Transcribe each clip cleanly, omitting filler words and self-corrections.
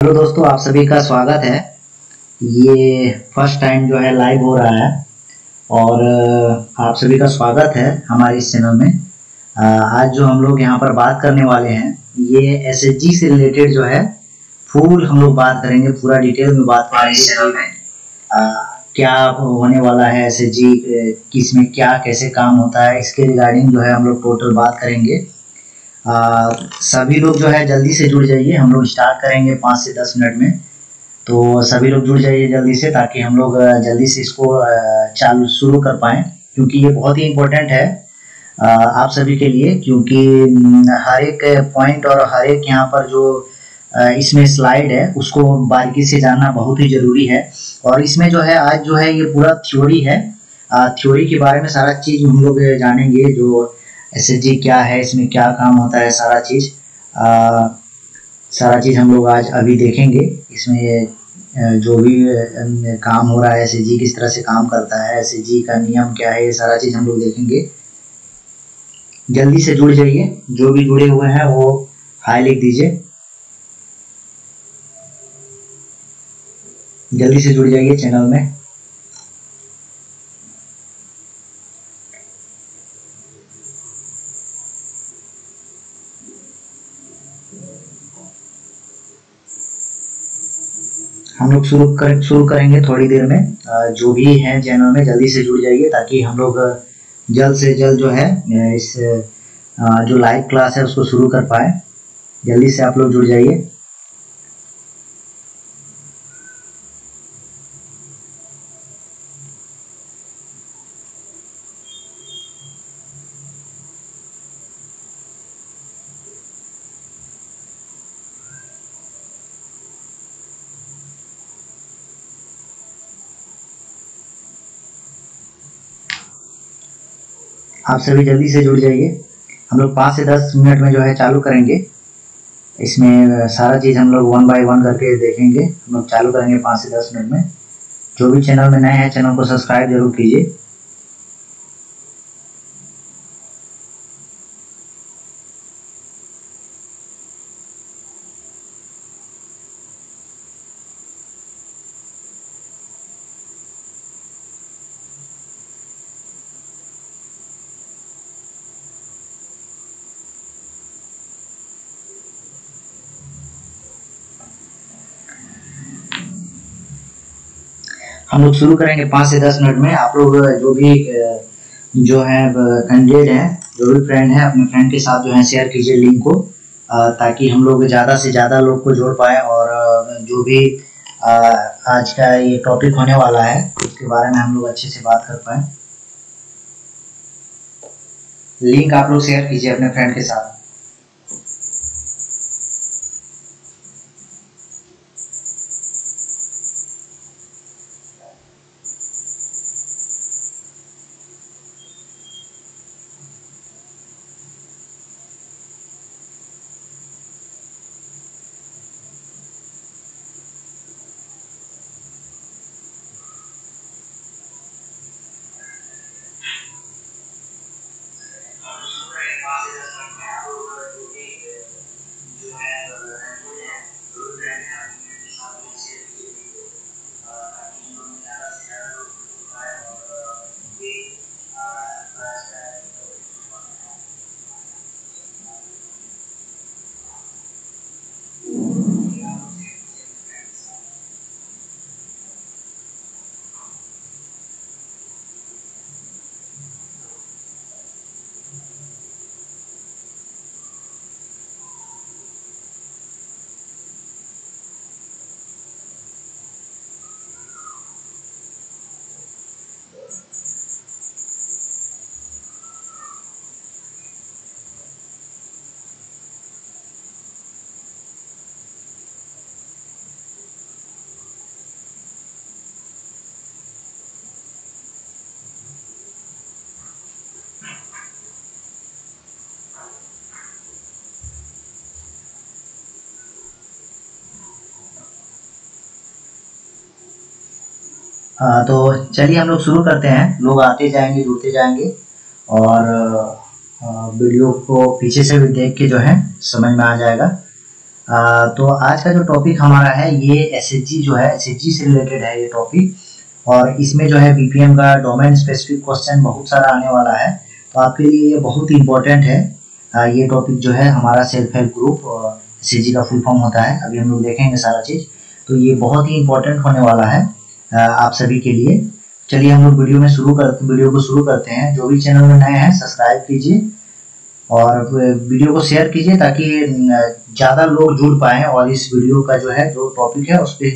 Hello दोस्तों, आप सभी का स्वागत है। ये फर्स्ट टाइम जो है लाइव हो रहा है और आप सभी का स्वागत है हमारे इस चैनल में। आज जो हम लोग यहाँ पर बात करने वाले हैं ये एसएचजी से रिलेटेड जो है फुल हम लोग बात करेंगे, पूरा डिटेल में बात करेंगे। क्या होने वाला है एसएचजी, किस में क्या कैसे काम होता है, इसके रिगार्डिंग जो है हम लोग टोटल बात करेंगे। सभी लोग जो है जल्दी से जुड़ जाइए। हम लोग स्टार्ट करेंगे 5 से 10 मिनट में, तो सभी लोग जुड़ जाइए जल्दी से ताकि हम लोग जल्दी से इसको चालू शुरू कर पाएँ, क्योंकि ये बहुत ही इम्पोर्टेंट है आप सभी के लिए। क्योंकि हर एक पॉइंट और हर एक यहाँ पर जो इसमें स्लाइड है उसको बारीकी से जानना बहुत ही ज़रूरी है। और इसमें जो है आज जो है ये पूरा थ्योरी है। थ्योरी के बारे में सारा चीज़ हम लोग जानेंगे, जो एसएचजी क्या है, इसमें क्या काम होता है, सारा चीज़ हम लोग आज अभी देखेंगे। इसमें जो भी काम हो रहा है, एसएचजी किस तरह से काम करता है, एसएचजी का नियम क्या है, ये सारा चीज़ हम लोग देखेंगे। जल्दी से जुड़ जाइए, जो भी जुड़े हुए हैं वो हाई लिख दीजिए। जल्दी से जुड़ जाइए चैनल में। हम लोग शुरू करेंगे थोड़ी देर में। जो भी हैं चैनल में जल्दी से जुड़ जाइए ताकि हम लोग जल्द से जल्द जो है इस जो लाइव क्लास है उसको शुरू कर पाए। जल्दी से आप लोग जुड़ जाइए। आप सभी जल्दी से जुड़ जाइए। हम लोग 5 से 10 मिनट में जो है चालू करेंगे। इसमें सारा चीज़ हम लोग 1 बाय 1 करके देखेंगे। हम लोग चालू करेंगे 5 से 10 मिनट में। जो भी चैनल में नए हैं चैनल को सब्सक्राइब जरूर कीजिए। हम लोग शुरू करेंगे 5 से 10 मिनट में। आप लोग जो भी जो है कैंडिडेट हैं, जो भी फ्रेंड हैं, अपने फ्रेंड के साथ जो है शेयर कीजिए लिंक को, ताकि हम लोग ज़्यादा से ज़्यादा लोग को जोड़ पाए। और जो भी आज का ये टॉपिक होने वाला है उसके बारे में हम लोग अच्छे से बात कर पाए। लिंक आप लोग शेयर कीजिए अपने फ्रेंड के साथ। तो चलिए हम लोग शुरू करते हैं। लोग आते जाएंगे, जुड़ते जाएंगे और वीडियो को पीछे से भी देख के जो है समझ में आ जाएगा। तो आज का जो टॉपिक हमारा है ये एसएचजी जो है, एसएचजी से रिलेटेड है ये टॉपिक। और इसमें जो है बीपीएम का डोमेन स्पेसिफिक क्वेश्चन बहुत सारा आने वाला है, तो आपके लिए ये बहुत ही इम्पोर्टेंट है। ये टॉपिक जो है हमारा सेल्फ हेल्प ग्रुप एसएचजी का फुल फॉर्म होता है, अभी हम लोग देखेंगे सारा चीज़। तो ये बहुत ही इम्पोर्टेंट होने वाला है आप सभी के लिए। चलिए हम लोग वीडियो को शुरू करते हैं। जो भी चैनल में नए हैं सब्सक्राइब कीजिए और वीडियो को शेयर कीजिए ताकि ज़्यादा लोग जुड़ पाएँ और इस वीडियो का जो है जो टॉपिक है उस पर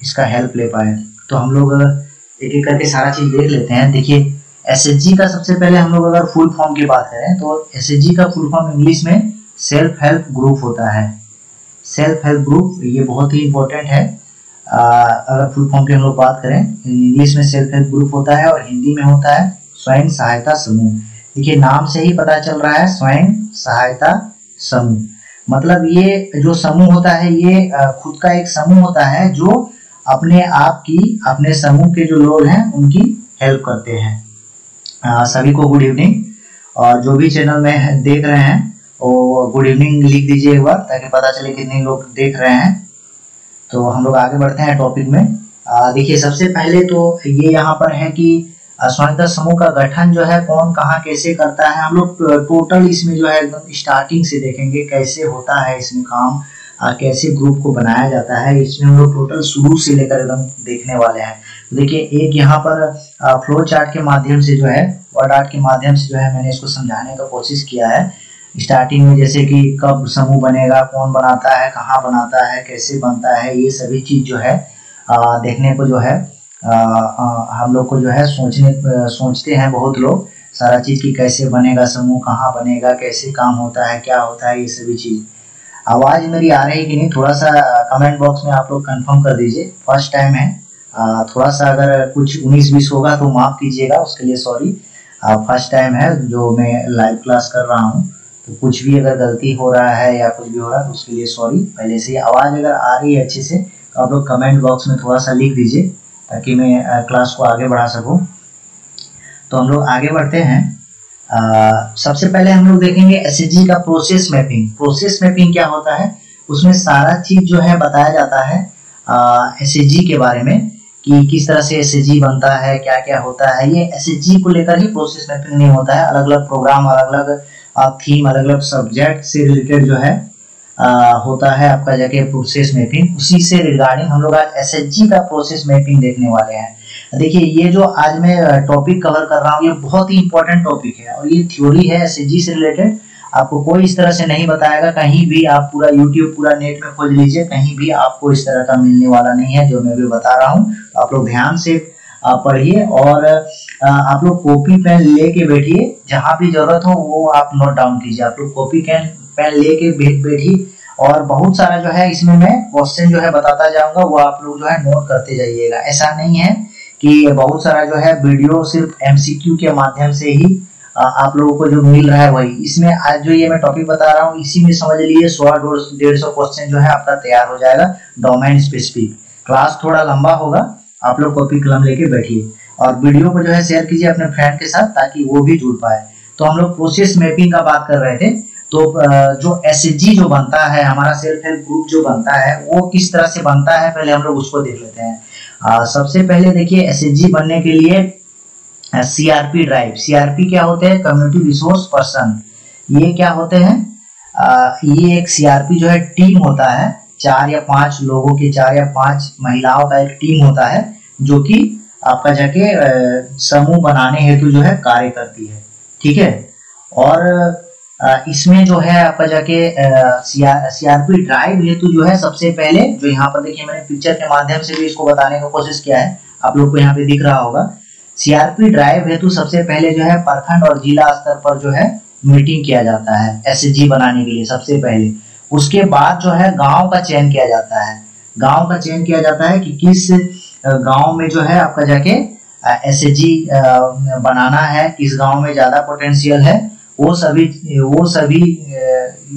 इसका हेल्प ले पाए। तो हम लोग एक एक करके सारा चीज़ देख लेते हैं। देखिए एसएचजी का सबसे पहले हम लोग अगर फुल फॉर्म की बात करें तो एसएचजी का फुल फॉर्म इंग्लिश में सेल्फ हेल्प ग्रुप होता है। सेल्फ हेल्प ग्रुप ये बहुत ही इम्पोर्टेंट है। अगर फुल फॉर्म की हम लोग बात करें, इंग्लिश में सेल्फ हेल्प ग्रुप होता है और हिंदी में होता है स्वयं सहायता समूह। देखिए नाम से ही पता चल रहा है स्वयं सहायता समूह, मतलब ये जो समूह होता है ये खुद का एक समूह होता है जो अपने आप की, अपने समूह के जो लोग हैं उनकी हेल्प करते हैं। सभी को गुड इवनिंग, और जो भी चैनल में देख रहे हैं वो गुड इवनिंग लिख दीजिए एक बार ताकि पता चले कितने लोग देख रहे हैं। तो हम लोग आगे बढ़ते हैं टॉपिक में। देखिए सबसे पहले तो ये यहाँ पर है कि स्वयंता समूह का गठन जो है कौन कहाँ कैसे करता है। हम लोग टोटल इसमें जो है एकदम स्टार्टिंग से देखेंगे कैसे होता है इसमें काम, कैसे ग्रुप को बनाया जाता है। इसमें हम लोग टोटल शुरू से लेकर एकदम देखने वाले हैं। देखिए एक यहाँ पर फ्लो चार्ट के माध्यम से जो है, वर्ड आर्ट के माध्यम से जो है मैंने इसको समझाने का कोशिश किया है। स्टार्टिंग में जैसे कि कब समूह बनेगा, कौन बनाता है, कहाँ बनाता है, कैसे बनता है, ये सभी चीज जो है देखने को जो है हम लोग को जो है सोचते हैं बहुत लोग सारा चीज की कैसे बनेगा समूह, कहाँ बनेगा, कैसे काम होता है, क्या होता है, ये सभी चीज। आवाज मेरी आ रही कि नहीं थोड़ा सा कमेंट बॉक्स में आप लोग कंफर्म कर दीजिए। फर्स्ट टाइम है, थोड़ा सा अगर कुछ 19-20 होगा तो माफ कीजिएगा, उसके लिए सॉरी। फर्स्ट टाइम है जो मैं लाइव क्लास कर रहा हूँ, तो कुछ भी अगर गलती हो रहा है या कुछ भी हो रहा है तो उसके लिए सॉरी पहले से। आवाज अगर आ रही है अच्छे से तो आप लोग कमेंट बॉक्स में थोड़ा सा लिख दीजिए ताकि मैं क्लास को आगे बढ़ा सकूं। तो हम लोग आगे बढ़ते हैं। सबसे पहले हम लोग देखेंगे एसएचजी का प्रोसेस मैपिंग। प्रोसेस मैपिंग क्या होता है, उसमें सारा चीज जो है बताया जाता है एसएचजी के बारे में कि किस तरह से एसएचजी बनता है, क्या क्या होता है। ये एसएचजी को लेकर ही प्रोसेस मैपिंग नहीं होता है, अलग अलग प्रोग्राम, अलग अलग थीम, अलग अलग सब्जेक्ट से रिलेटेड जो है होता है आपका जाके प्रोसेस मैपिंग। उसी से रिगार्डिंग हम लोग आज एसएचजी का प्रोसेस मैपिंग देखने वाले हैं। देखिए ये जो आज मैं टॉपिक कवर कर रहा हूँ ये बहुत ही इंपॉर्टेंट टॉपिक है और ये थ्योरी है एसएचजी से रिलेटेड। आपको कोई इस तरह से नहीं बताएगा, कहीं भी आप पूरा यूट्यूब पूरा नेट में खोज लीजिए, कहीं भी आपको इस तरह का मिलने वाला नहीं है जो मैं भी बता रहा हूँ। तो आप लोग ध्यान से पढ़िए और आप लोग कॉपी पेन लेके बैठिए, जहां भी जरूरत हो वो आप नोट डाउन कीजिए। आप लोग कॉपी पेन लेके बैठिए और बहुत सारा जो है इसमें मैं क्वेश्चन जो है बताता जाऊंगा, वो आप लोग जो है नोट करते जाइएगा। ऐसा नहीं है कि बहुत सारा जो है वीडियो सिर्फ एमसीक्यू के माध्यम से ही आप लोगों को जो मिल रहा है वही। इसमें आज जो ये मैं टॉपिक बता रहा हूँ इसी में समझ लीजिए 100-150 क्वेश्चन जो है आपका तैयार हो जाएगा डोमेन स्पेसिफिक। क्लास थोड़ा लंबा होगा, आप लोग कॉपी कलम लेके बैठिए और वीडियो को जो है शेयर कीजिए अपने फ्रेंड के साथ ताकि वो भी जुड़ पाए। तो हम लोग प्रोसेस मैपिंग का बात कर रहे थे। तो जो एसएचजी जो बनता है, हमारा सेल्फ हेल्प ग्रुप जो बनता है वो किस तरह से बनता है पहले हम लोग उसको देख लेते हैं। सबसे पहले देखिए एसएचजी बनने के लिए सीआरपी ड्राइव। सीआरपी क्या होते हैं, कम्युनिटी रिसोर्स पर्सन। ये क्या होते हैं, ये एक सीआरपी जो है टीम होता है, 4 या 5 लोगों की, 4 या 5 महिलाओं का एक टीम होता है जो कि आपका जाके समूह बनाने हेतु जो है कार्य करती है, ठीक है। और इसमें जो है आपका जाके सीआरपी ड्राइव हेतु जो है सबसे पहले जो यहाँ पर देखिए मैंने पिक्चर के माध्यम से भी इसको बताने की कोशिश किया है, आप लोग को यहाँ पे दिख रहा होगा। सीआरपी ड्राइव हेतु सबसे पहले जो है प्रखंड और जिला स्तर पर जो है मीटिंग किया जाता है एसएचजी बनाने के लिए सबसे पहले। उसके बाद जो है गांव का चयन किया जाता है। गांव का चयन किया जाता है कि किस गांव में जो है आपका जाके एसएचजी बनाना है, किस गांव में ज्यादा पोटेंशियल है, वो सभी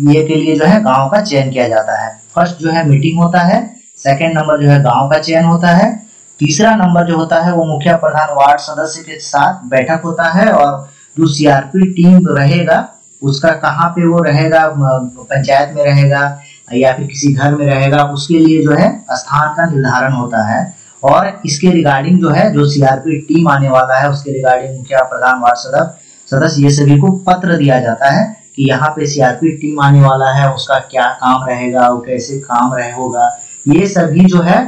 ये के लिए जो है गांव का चयन किया जाता है। फर्स्ट जो है मीटिंग होता है, सेकंड नंबर जो है गांव का चयन होता है, तीसरा नंबर जो होता है वो मुखिया प्रधान वार्ड सदस्य के साथ बैठक होता है और जो सीआरपी टीम रहेगा उसका कहाँ पे वो रहेगा, पंचायत में रहेगा या फिर किसी घर में रहेगा, उसके लिए जो है स्थान का निर्धारण होता है। और इसके रिगार्डिंग जो है जो सीआरपी टीम आने वाला है उसके रिगार्डिंग मुखिया, प्रधान, वार्ड सदस्य ये सभी को पत्र दिया जाता है कि यहाँ पे सीआरपी टीम आने वाला है, उसका क्या काम रहेगा, वो कैसे काम होगा, ये सभी जो है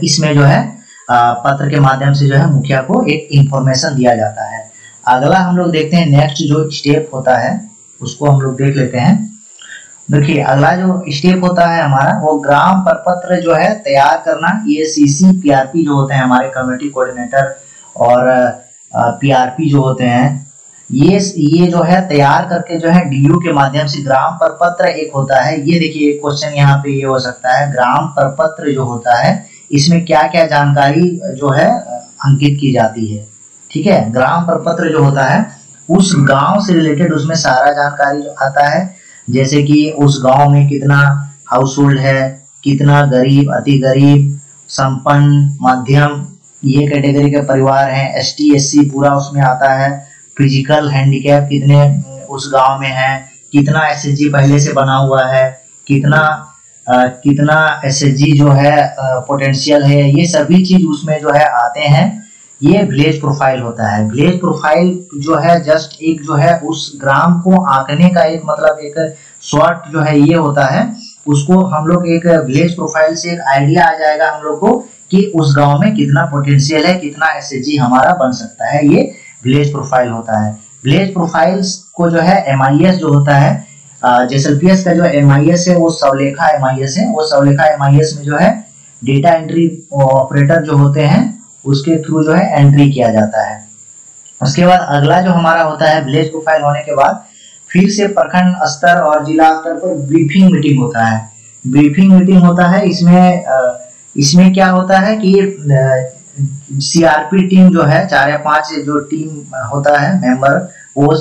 इसमें जो है पत्र के माध्यम से जो है मुखिया को एक इंफॉर्मेशन दिया जाता है। अगला हम लोग देखते हैं नेक्स्ट जो स्टेप होता है उसको हम लोग देख लेते हैं। देखिए अगला जो स्टेप होता है हमारा वो ग्राम प्रपत्र जो है तैयार करना। ये सीसी पीआरपी जो होते हैं हमारे कम्युनिटी कोऑर्डिनेटर और पीआरपी जो होते हैं ये जो है तैयार करके जो है डीयू के माध्यम से ग्राम प्रपत्र एक होता है। ये देखिए क्वेश्चन यहाँ पे ये हो सकता है, ग्राम प्रपत्र जो होता है इसमें क्या क्या जानकारी जो है अंकित की जाती है। ठीक है, ग्राम प्रपत्र जो होता है उस गांव से रिलेटेड उसमें सारा जानकारी जो आता है, जैसे कि उस गांव में कितना हाउस होल्ड है, कितना गरीब, अति गरीब, संपन्न, मध्यम, ये कैटेगरी के परिवार हैं, एसटी एससी पूरा उसमें आता है, फिजिकल हैंडीकैप कितने उस गांव में है, कितना एसएचजी पहले से बना हुआ है, कितना एसएचजी जो है पोटेंशियल है, ये सभी चीज उसमें जो है आते हैं। ये विलेज प्रोफाइल होता है। विलेज प्रोफाइल जो है जस्ट एक जो है उस ग्राम को आंकने का एक मतलब एक शॉर्ट जो है ये होता है, उसको हम लोग एक विलेज प्रोफाइल से एक आइडिया आ जाएगा हम लोग को कि उस गांव में कितना पोटेंशियल है, कितना एसएचजी हमारा बन सकता है, ये विलेज प्रोफाइल होता है। विलेज प्रोफाइल्स को जो है एमआईएस जो होता है, जेएसएलपीएस का जो एमआईएस है वो सवलेखा एमआईएस है। वो सवलेखा एमआईएस में जो है डेटा एंट्री ऑपरेटर जो होते हैं उसके थ्रू जो है एंट्री किया जाता है। उसके बाद अगला जो हमारा होता है विलेज प्रोफाइल होने के बाद फिर से प्रखंड स्तर और जिला स्तर पर ब्रीफिंग मीटिंग होता है। ब्रीफिंग मीटिंग होता है, इसमें क्या होता है कि सीआरपी टीम जो है 4 या 5 जो टीम होता है मेंबर वो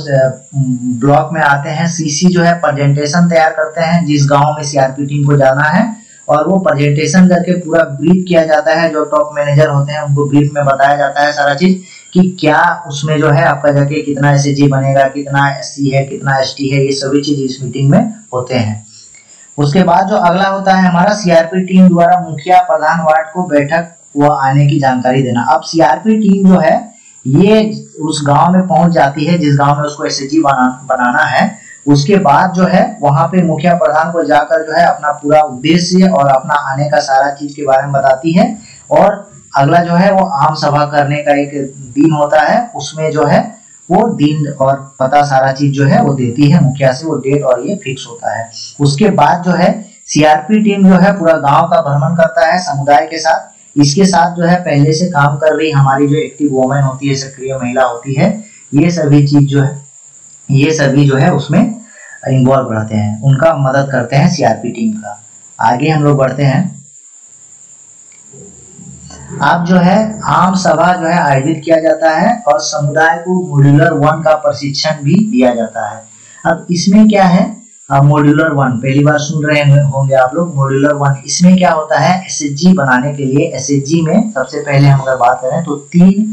ब्लॉक में आते हैं। सीसी जो है प्रेजेंटेशन तैयार करते हैं जिस गांव में सीआरपी टीम को जाना है, और वो प्रेजेंटेशन करके पूरा ब्रीफ किया जाता है। जो टॉप मैनेजर होते हैं उनको ब्रीफ में बताया जाता है सारा चीज कि क्या उसमें जो है आपका जाके कितना एसएचजी बनेगा, कितना एससी है, कितना एसटी है, ये सभी चीज इस मीटिंग में होते हैं। उसके बाद जो अगला होता है हमारा सीआरपी टीम द्वारा मुखिया, प्रधान, वार्ड को बैठक वो आने की जानकारी देना। अब सीआरपी टीम जो है ये उस गांव में पहुंच जाती है जिस गांव में उसको एसएचजी बनाना है। उसके बाद जो है वहां पे मुखिया प्रधान को जाकर जो है अपना पूरा उद्देश्य और अपना आने का सारा चीज के बारे में बताती है। और अगला जो है वो आम सभा करने का एक दिन होता है, उसमें जो है वो दिन और पता सारा चीज जो है वो देती है मुखिया से, वो डेट और ये फिक्स होता है। उसके बाद जो है सीआरपी टीम जो है पूरा गांव का भ्रमण करता है समुदाय के साथ। इसके साथ जो है पहले से काम कर रही हमारी जो एक्टिव वुमेन होती है, सक्रिय महिला होती है, ये सभी चीज जो है ये सभी जो है उसमें इन्वॉल्व रहते हैं, उनका मदद करते हैं सीआरपी टीम का। आगे हम लोग बढ़ते हैं। अब जो है आम सभा जो है आयोजित किया जाता है और समुदाय को मॉड्यूलर 1 का प्रशिक्षण भी दिया जाता है। अब इसमें क्या है, मॉड्यूलर 1 पहली बार सुन रहे होंगे आप लोग। मॉड्यूलर 1 इसमें क्या होता है, एसएचजी बनाने के लिए एसएचजी में सबसे पहले हम अगर बात करें तो 3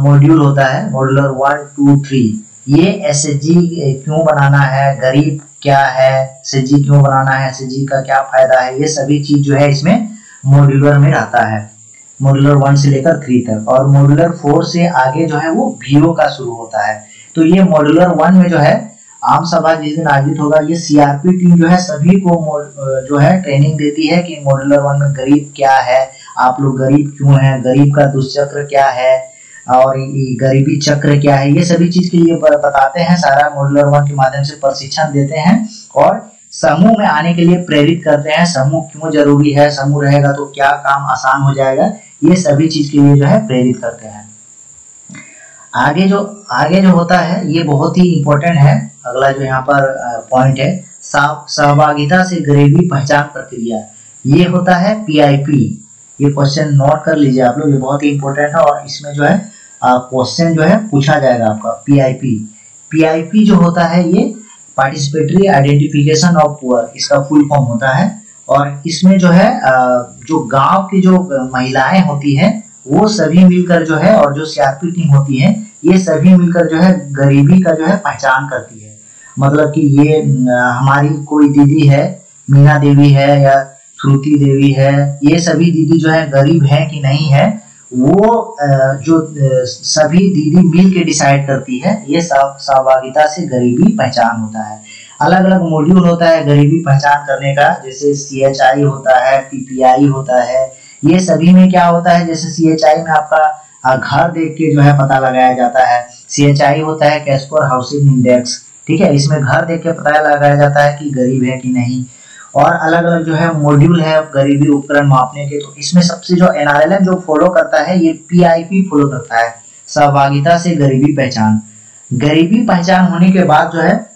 मॉड्यूल होता है, मॉड्यूलर 1, 2, 3। ये एसएचजी क्यों बनाना है, गरीब क्या है, एसएचजी क्यों बनाना है, एसएचजी का क्या फायदा है, ये सभी चीज जो है इसमें मॉड्यूलर में रहता है, मॉड्यूलर 1 से लेकर 3 तक। और मॉड्यूलर 4 से आगे जो है वो वीओ का शुरू होता है। तो ये मॉड्यूलर 1 में जो है आम सभा जिस दिन आयोजित होगा, ये सीआरपी टीम जो है सभी को जो है ट्रेनिंग देती है कि मॉड्यूलर 1 में गरीब क्या है, आप लोग गरीब क्यों हैं, गरीब का दुष्चक्र क्या है और गरीबी चक्र क्या है, ये सभी चीज के लिए बताते हैं। सारा मॉड्यूलर 1 के माध्यम से प्रशिक्षण देते हैं और समूह में आने के लिए प्रेरित करते हैं। समूह क्यों जरूरी है, समूह रहेगा तो क्या काम आसान हो जाएगा, ये सभी चीज के लिए जो है प्रेरित करते हैं। आगे जो होता है ये बहुत ही इंपॉर्टेंट है। अगला जो यहाँ पर पॉइंट है, सहभागिता से गरीबी पहचान प्रक्रिया, ये होता है पीआईपी। ये क्वेश्चन नोट कर लीजिए आप लोग, ये बहुत ही इंपॉर्टेंट है और इसमें जो है क्वेश्चन जो है पूछा जाएगा आपका। पीआईपी जो होता है ये पार्टिसिपेटरी आइडेंटिफिकेशन ऑफ पुअर, इसका फुल फॉर्म होता है। और इसमें जो है जो गांव की जो महिलाएं होती हैं वो सभी मिलकर जो है, और जो सीआरपी टीम होती है ये सभी मिलकर जो है गरीबी का जो है पहचान करती है। मतलब कि ये हमारी कोई दीदी है, मीना देवी है या श्रुति देवी है, ये सभी दीदी जो है गरीब है कि नहीं है, वो जो सभी दीदी मिल के डिसाइड करती है। ये सहभागिता से गरीबी पहचान होता है। अलग अलग मॉड्यूल होता है गरीबी पहचान करने का, जैसे CHI होता है, PPI होता है। ये सभी में क्या होता है, जैसे CHI में आपका घर देख के जो है पता लगाया जाता है। CHI होता है कैश फॉर हाउसिंग इंडेक्स, ठीक है, इसमें घर देख के पता लगाया जाता है कि गरीब है कि नहीं। और अलग अलग जो है मॉड्यूल है गरीबी उपकरण मापने के, तो इसमें सबसे जो NRLM जो फॉलो करता है ये PIP फॉलो करता है, सहभागिता से गरीबी पहचान। गरीबी पहचान होने के बाद जो है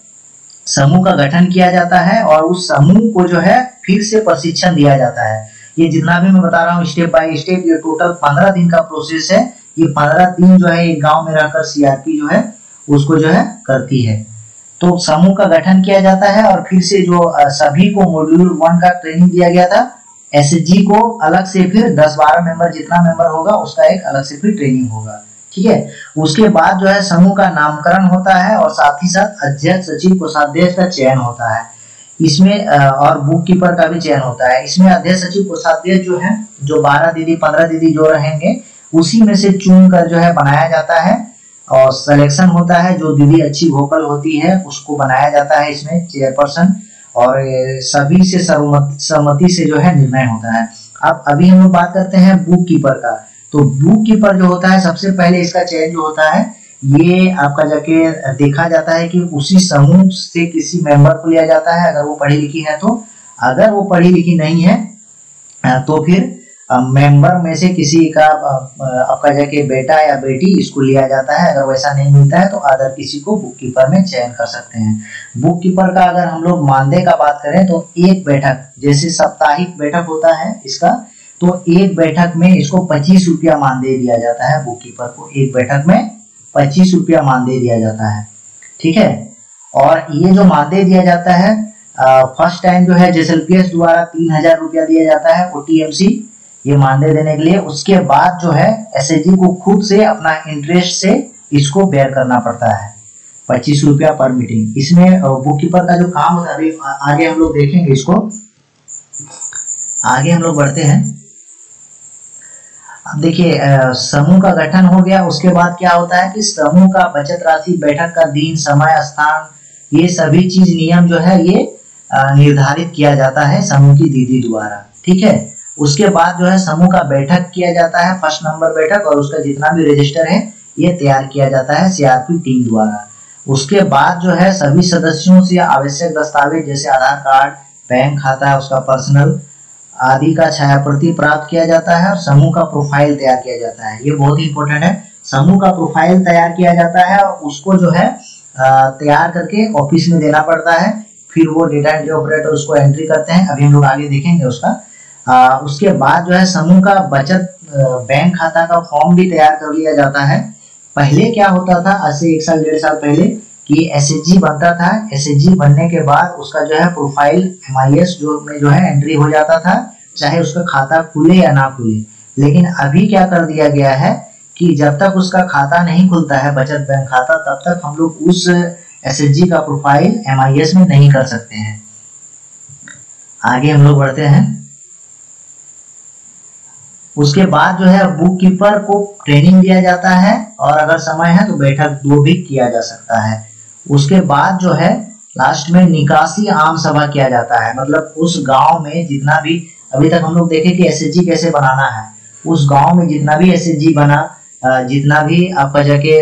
समूह का गठन किया जाता है और उस समूह को जो है फिर से प्रशिक्षण दिया जाता है। ये जितना भी मैं बता रहा हूँ स्टेप बाय स्टेप, ये टोटल 15 दिन का प्रोसेस है। ये 15 दिन जो है एक गांव में रहकर CRP जो है उसको जो है करती है। तो समूह का गठन किया जाता है और फिर से जो सभी को मॉड्यूल 1 का ट्रेनिंग दिया गया था, SHG को अलग से फिर 10-12 मेंबर जितना मेंबर होगा उसका एक अलग से फिर ट्रेनिंग होगा, ठीक है। उसके बाद जो है समूह का नामकरण होता है और साथ ही साथ अध्यक्ष, सचिव, कोषाध्यक्ष का चयन होता है इसमें, और बुक कीपर का भी चयन होता है। इसमें अध्यक्ष, सचिव, कोषाध्यक्ष जो है, जो 12 दीदी 15 दीदी जो रहेंगे उसी में से चुन कर जो है बनाया जाता है और सिलेक्शन होता है। जो दीदी अच्छी वोकल होती है उसको बनाया जाता है इसमें चेयरपर्सन, और सभी से सहमति से जो है निर्णय होता है। अब अभी हम लोग बात करते हैं बुक कीपर का। तो बुक कीपर जो होता है सबसे पहले इसका चयन जो होता है ये आपका जाके देखा जाता है कि उसी समूह से किसी मेंबर को लिया जाता है, अगर वो पढ़ी लिखी है तो। अगर वो पढ़ी लिखी नहीं है तो फिर मेंबर में से किसी का आपका जाके बेटा या बेटी इसको लिया जाता है। अगर वैसा नहीं मिलता है तो अदर किसी को बुक कीपर में चयन कर सकते हैं। बुक कीपर का अगर हम लोग मानदेय का बात करें तो एक बैठक, जैसे साप्ताहिक बैठक होता है इसका, तो एक बैठक में इसको 25 रुपया मानदेय दिया जाता है। बुक कीपर को एक बैठक में 25 रुपया मानदेय दिया जाता है, ठीक है। और ये जो मानदेय दिया जाता है फर्स्ट टाइम जो है JSLPS द्वारा 3000 रुपया दिया जाता है OTMC ये मानदेय देने के लिए। उसके बाद जो है SHG को खुद से अपना इंटरेस्ट से इसको बेयर करना पड़ता है 25 रुपया पर मीटिंग। इसमें बुक कीपर का जो काम होता है अभी आगे हम लोग देखेंगे इसको। आगे हम लोग बढ़ते हैं। अब देखिए समूह का गठन हो गया, उसके बाद क्या होता है कि समूह का बचत राशि, बैठक का दिन, समय, स्थान, ये सभी चीज नियम जो है ये निर्धारित किया जाता है समूह की दीदी द्वारा, ठीक है। उसके बाद जो है समूह का बैठक किया जाता है, फर्स्ट नंबर बैठक, और उसका जितना भी रजिस्टर है ये तैयार किया जाता है CRP टीम द्वारा। उसके बाद जो है सभी सदस्यों से आवश्यक दस्तावेज जैसे आधार कार्ड, बैंक खाता, उसका पर्सनल आदि का छायाप्रति प्राप्त किया जाता है और समूह का प्रोफाइल तैयार किया जाता है। ये बहुत ही इंपॉर्टेंट है। समूह का प्रोफाइल तैयार किया जाता है और उसको जो है तैयार करके ऑफिस में देना पड़ता है। फिर वो डेटा एंट्री ऑपरेटर उसको एंट्री करते हैं, अभी हम लोग आगे देखेंगे उसका। उसके बाद जो है समूह का बचत बैंक खाता का फॉर्म भी तैयार कर लिया जाता है। पहले क्या होता था, आज से 1 साल 1.5 साल पहले, कि SHG बनता था। SHG बनने के बाद उसका जो है प्रोफाइल MIS जो है एंट्री हो जाता था, चाहे उसका खाता खुले या ना खुले। लेकिन अभी क्या कर दिया गया है कि जब तक उसका खाता नहीं खुलता है बचत बैंक खाता, तब तक हम लोग उस SHG का प्रोफाइल MIS में नहीं कर सकते हैं। आगे हम लोग बढ़ते हैं। उसके बाद जो है बुक कीपर को ट्रेनिंग दिया जाता है और अगर समय है तो बैठक 2 भी किया जा सकता है। उसके बाद जो है लास्ट में निकासी आम सभा किया जाता है, मतलब उस गांव में जितना भी अभी तक हम लोग देखे कि SHG कैसे बनाना है, उस गांव में जितना भी SHG बना, जितना भी आपका जाके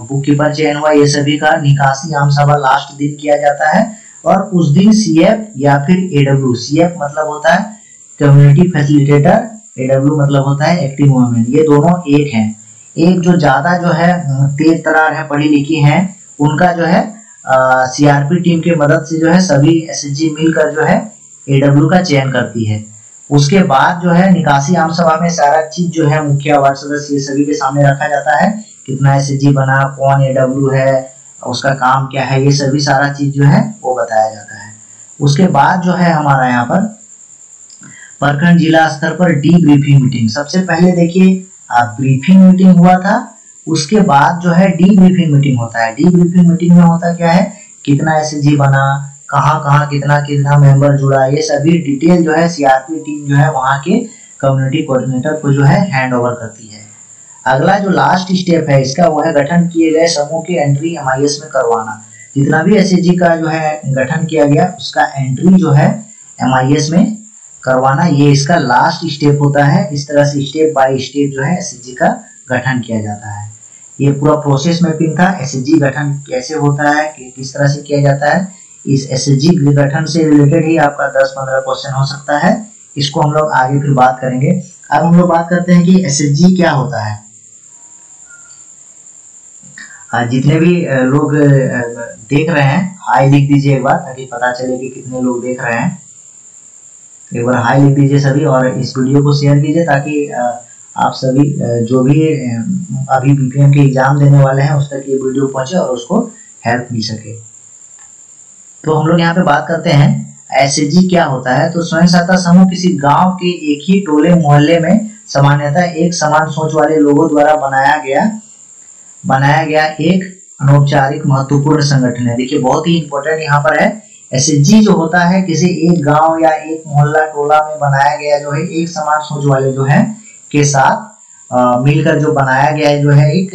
बुक कीपर चयन हुआ, ये सभी का निकासी आम सभा लास्ट दिन किया जाता है। और उस दिन CF या फिर AW, CF मतलब होता है कम्युनिटी फैसिलिटेटर, AW मतलब होता है एक्टिव वुमेन, ये दोनों एक हैं। एक जो ज्यादा जो है तेज तरार है, पढ़ी लिखी है, उनका जो है CRP टीम की मदद से जो है सभी SHG मिलकर जो है AW का चयन करती है। उसके बाद जो है निकासी आम सभा में सारा चीज जो है मुखिया, वार्ड सदस्य, ये सभी के सामने रखा जाता है। कितना SHG बना, कौन AW है, उसका काम क्या है, ये सभी सारा चीज जो है वो बताया जाता है। उसके बाद जो है हमारा यहाँ पर प्रखंड जिला स्तर पर डीब्रीफिंग मीटिंग। सबसे पहले देखिए ब्रीफिंग मीटिंग हुआ था, उसके बाद जो है डीब्रीफिंग मीटिंग होता है। डीब्रीफिंग मीटिंग में होता क्या है कितना एसएचजी बना, कहाँ कहाँ कितना कितना मेंबर जुड़ा, ये सभी डिटेल जो है सीआरपी टीम जो है वहाँ के कम्युनिटी कोऑर्डिनेटर को जो है हैंड ओवर करती है। अगला जो लास्ट स्टेप है इसका वो है गठन किए गए समूह की एंट्री एमआईएस में करवाना। जितना भी एसएचजी का जो है गठन किया गया उसका एंट्री जो है एमआईएस में करवाना, ये इसका लास्ट स्टेप होता है। इस तरह से स्टेप बाय स्टेप जो है एसएचजी का गठन किया जाता है। ये पूरा प्रोसेस मैपिंग था, एसएचजी गठन कैसे होता है, किस तरह से किया जाता है। इस एसएचजी गठन से रिलेटेड ही आपका 10-15 क्वेश्चन हो सकता है, इसको हम लोग आगे फिर बात करेंगे। अब हम लोग बात करते हैं कि एसएचजी क्या होता है। जितने भी लोग देख रहे हैं हाई लिख दीजिए एक बार, ताकि पता चले कि कितने लोग देख रहे हैं। एक बार हाई लिख दीजिए सभी और इस वीडियो को शेयर कीजिए ताकि आप सभी जो भी अभी बीपीएम के एग्जाम देने वाले हैं उस तक ये वीडियो पहुंचे और उसको हेल्प मिल सके। तो हम लोग यहाँ पे बात करते हैं एसएचजी क्या होता है। तो स्वयं सहायता समूह किसी गांव के एक ही टोले मोहल्ले में सामान्यतः एक समान सोच वाले लोगों द्वारा बनाया गया एक अनौपचारिक महत्वपूर्ण संगठन है। देखिए बहुत ही इंपॉर्टेंट यहाँ पर है, एसएचजी जो होता है किसी एक गांव या एक मोहल्ला टोला में बनाया गया जो है एक समान सोच वाले जो है के साथ मिलकर जो बनाया गया है जो है एक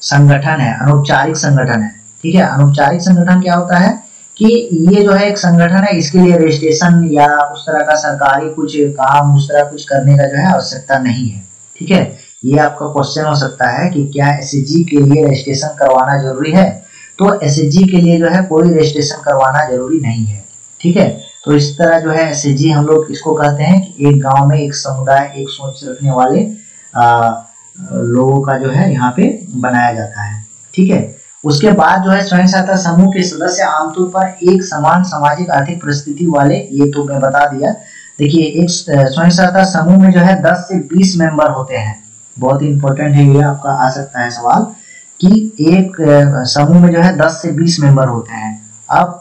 संगठन है, अनौपचारिक संगठन है। ठीक है, अनौपचारिक संगठन क्या होता है कि ये जो है एक संगठन है, इसके लिए रजिस्ट्रेशन या उस तरह का सरकारी कुछ काम उस तरह कुछ करने का जो है आवश्यकता नहीं है। ठीक है, ये आपका क्वेश्चन हो सकता है कि क्या एसएचजी के लिए रजिस्ट्रेशन करवाना जरूरी है। तो एसएचजी के लिए जो है कोई रजिस्ट्रेशन करवाना जरूरी नहीं है। ठीक है, तो इस तरह जो है एसएचजी हम लोग इसको कहते हैं कि एक गांव में एक समुदाय एक सोच रखने वाले लोगों का जो है यहाँ पे बनाया जाता है। ठीक है, उसके बाद जो है स्वयं सहायता समूह के सदस्य आमतौर पर एक समान सामाजिक आर्थिक परिस्थिति वाले, ये तो मैं बता दिया। देखिए एक स्वयं सहायता समूह में जो है 10 से 20 मेंबर होते हैं। बहुत इंपॉर्टेंट है, ये आपका आ सकता है सवाल कि एक समूह में जो है 10 से 20 मेंबर होते हैं। अब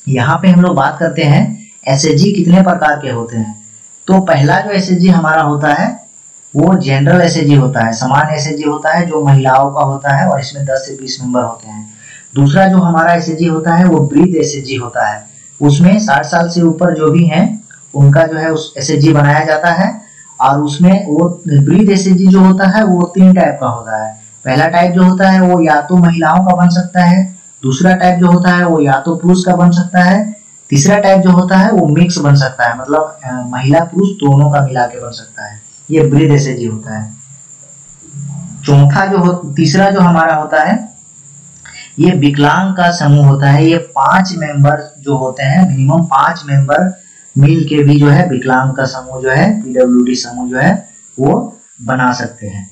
यहाँ पे हम लोग बात करते हैं एसएचजी कितने प्रकार के होते हैं। तो पहला जो एसएचजी हमारा होता है वो जनरल एसएचजी होता है, समान एसएचजी होता है जो महिलाओं का होता है और इसमें 10 से 20 मेंबर होते हैं। दूसरा जो हमारा एसएचजी होता है वो वृद्ध एसएचजी होता है, उसमें 60 साल से ऊपर जो भी हैं उनका जो है उस एसएचजी बनाया जाता है। और उसमें वो वृद्ध एसएचजी जो होता है वो 3 टाइप का होता है। पहला टाइप जो होता है वो या तो महिलाओं का बन सकता है, दूसरा टाइप जो होता है वो या तो पुरुष का बन सकता है, तीसरा टाइप जो होता है वो मिक्स बन सकता है, मतलब महिला पुरुष दोनों का मिला के बन सकता है। ये वृद्ध एसएचजी होता है। तीसरा जो हमारा होता है ये विकलांग का समूह होता है। ये 5 मेंबर जो होते हैं, मिनिमम 5 मेंबर मिल के भी जो है विकलांग का समूह जो है पीडब्ल्यूडी समूह जो है वो बना सकते हैं।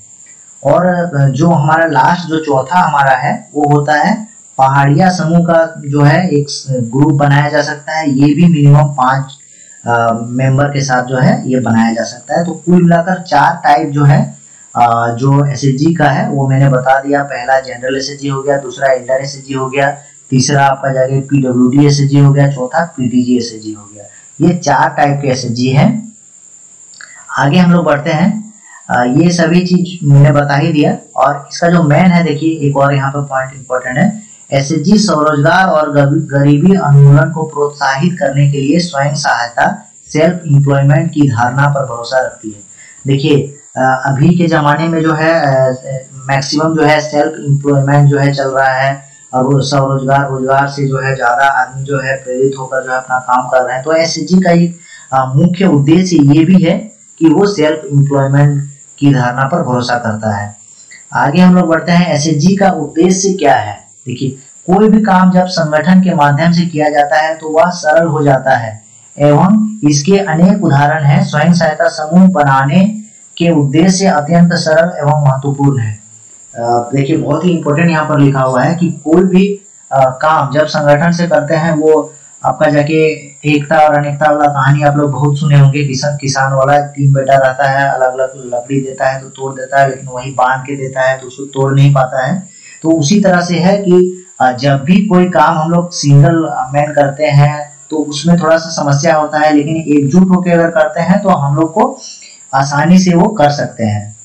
और जो हमारा लास्ट जो चौथा हमारा है वो होता है पहाड़िया समूह का जो है एक ग्रुप बनाया जा सकता है। ये भी मिनिमम 5 मेंबर के साथ जो है ये बनाया जा सकता है। तो कुल मिलाकर 4 टाइप जो है जो एसएचजी का है वो मैंने बता दिया। पहला जनरल एसएचजी हो गया, दूसरा एल्डर एसएचजी हो गया, तीसरा आपका जाके पीडब्ल्यूडी एसएचजी हो गया, चौथा पीटीजी एसएचजी हो गया। ये 4 टाइप के एसएचजी हैं। आगे हम लोग बढ़ते हैं। ये सभी चीज मैंने बता ही दिया। और इसका जो मेन है, देखिए एक और यहाँ पे पॉइंट इंपॉर्टेंट है, एसएचजी स्वरोजगार और गरीबी उन्मूलन को प्रोत्साहित करने के लिए स्वयं सहायता सेल्फ एम्प्लॉयमेंट की धारणा पर भरोसा रखती है। देखिए अभी के जमाने में जो है मैक्सिमम जो है सेल्फ एम्प्लॉयमेंट जो है चल रहा है और वो स्वरोजगार रोजगार से जो है ज्यादा आदमी जो है प्रेरित होकर जो है अपना काम कर रहे हैं। तो एसएचजी का एक मुख्य उद्देश्य ये भी है कि वो सेल्फ एम्प्लॉयमेंट की धारणा पर भरोसा करता है। आगे हम लोग बढ़ते हैं, एसएचजी का उद्देश्य क्या है। देखिए कोई भी काम जब संगठन के माध्यम से किया जाता है तो वह सरल हो जाता है एवं इसके अनेक उदाहरण हैं। स्वयं सहायता समूह बनाने के उद्देश्य अत्यंत सरल एवं महत्वपूर्ण है। देखिए बहुत ही इंपॉर्टेंट यहाँ पर लिखा हुआ है कि कोई भी काम जब संगठन से करते हैं वो आपका जाके एकता और अनेकता वाला कहानी आप लोग बहुत सुने होंगे। किसान वाला 3 बेटा रहता है, अलग अलग लकड़ी देता है तो तोड़ देता है, लेकिन वही बांध के देता है तो उसको तोड़ नहीं पाता है। तो उसी तरह से है कि जब भी कोई काम हम लोग सिंगल मैन करते हैं तो उसमें थोड़ा सा समस्या होता है, लेकिन एकजुट होकर अगर करते हैं तो हम लोग को आसानी से वो कर सकते हैं।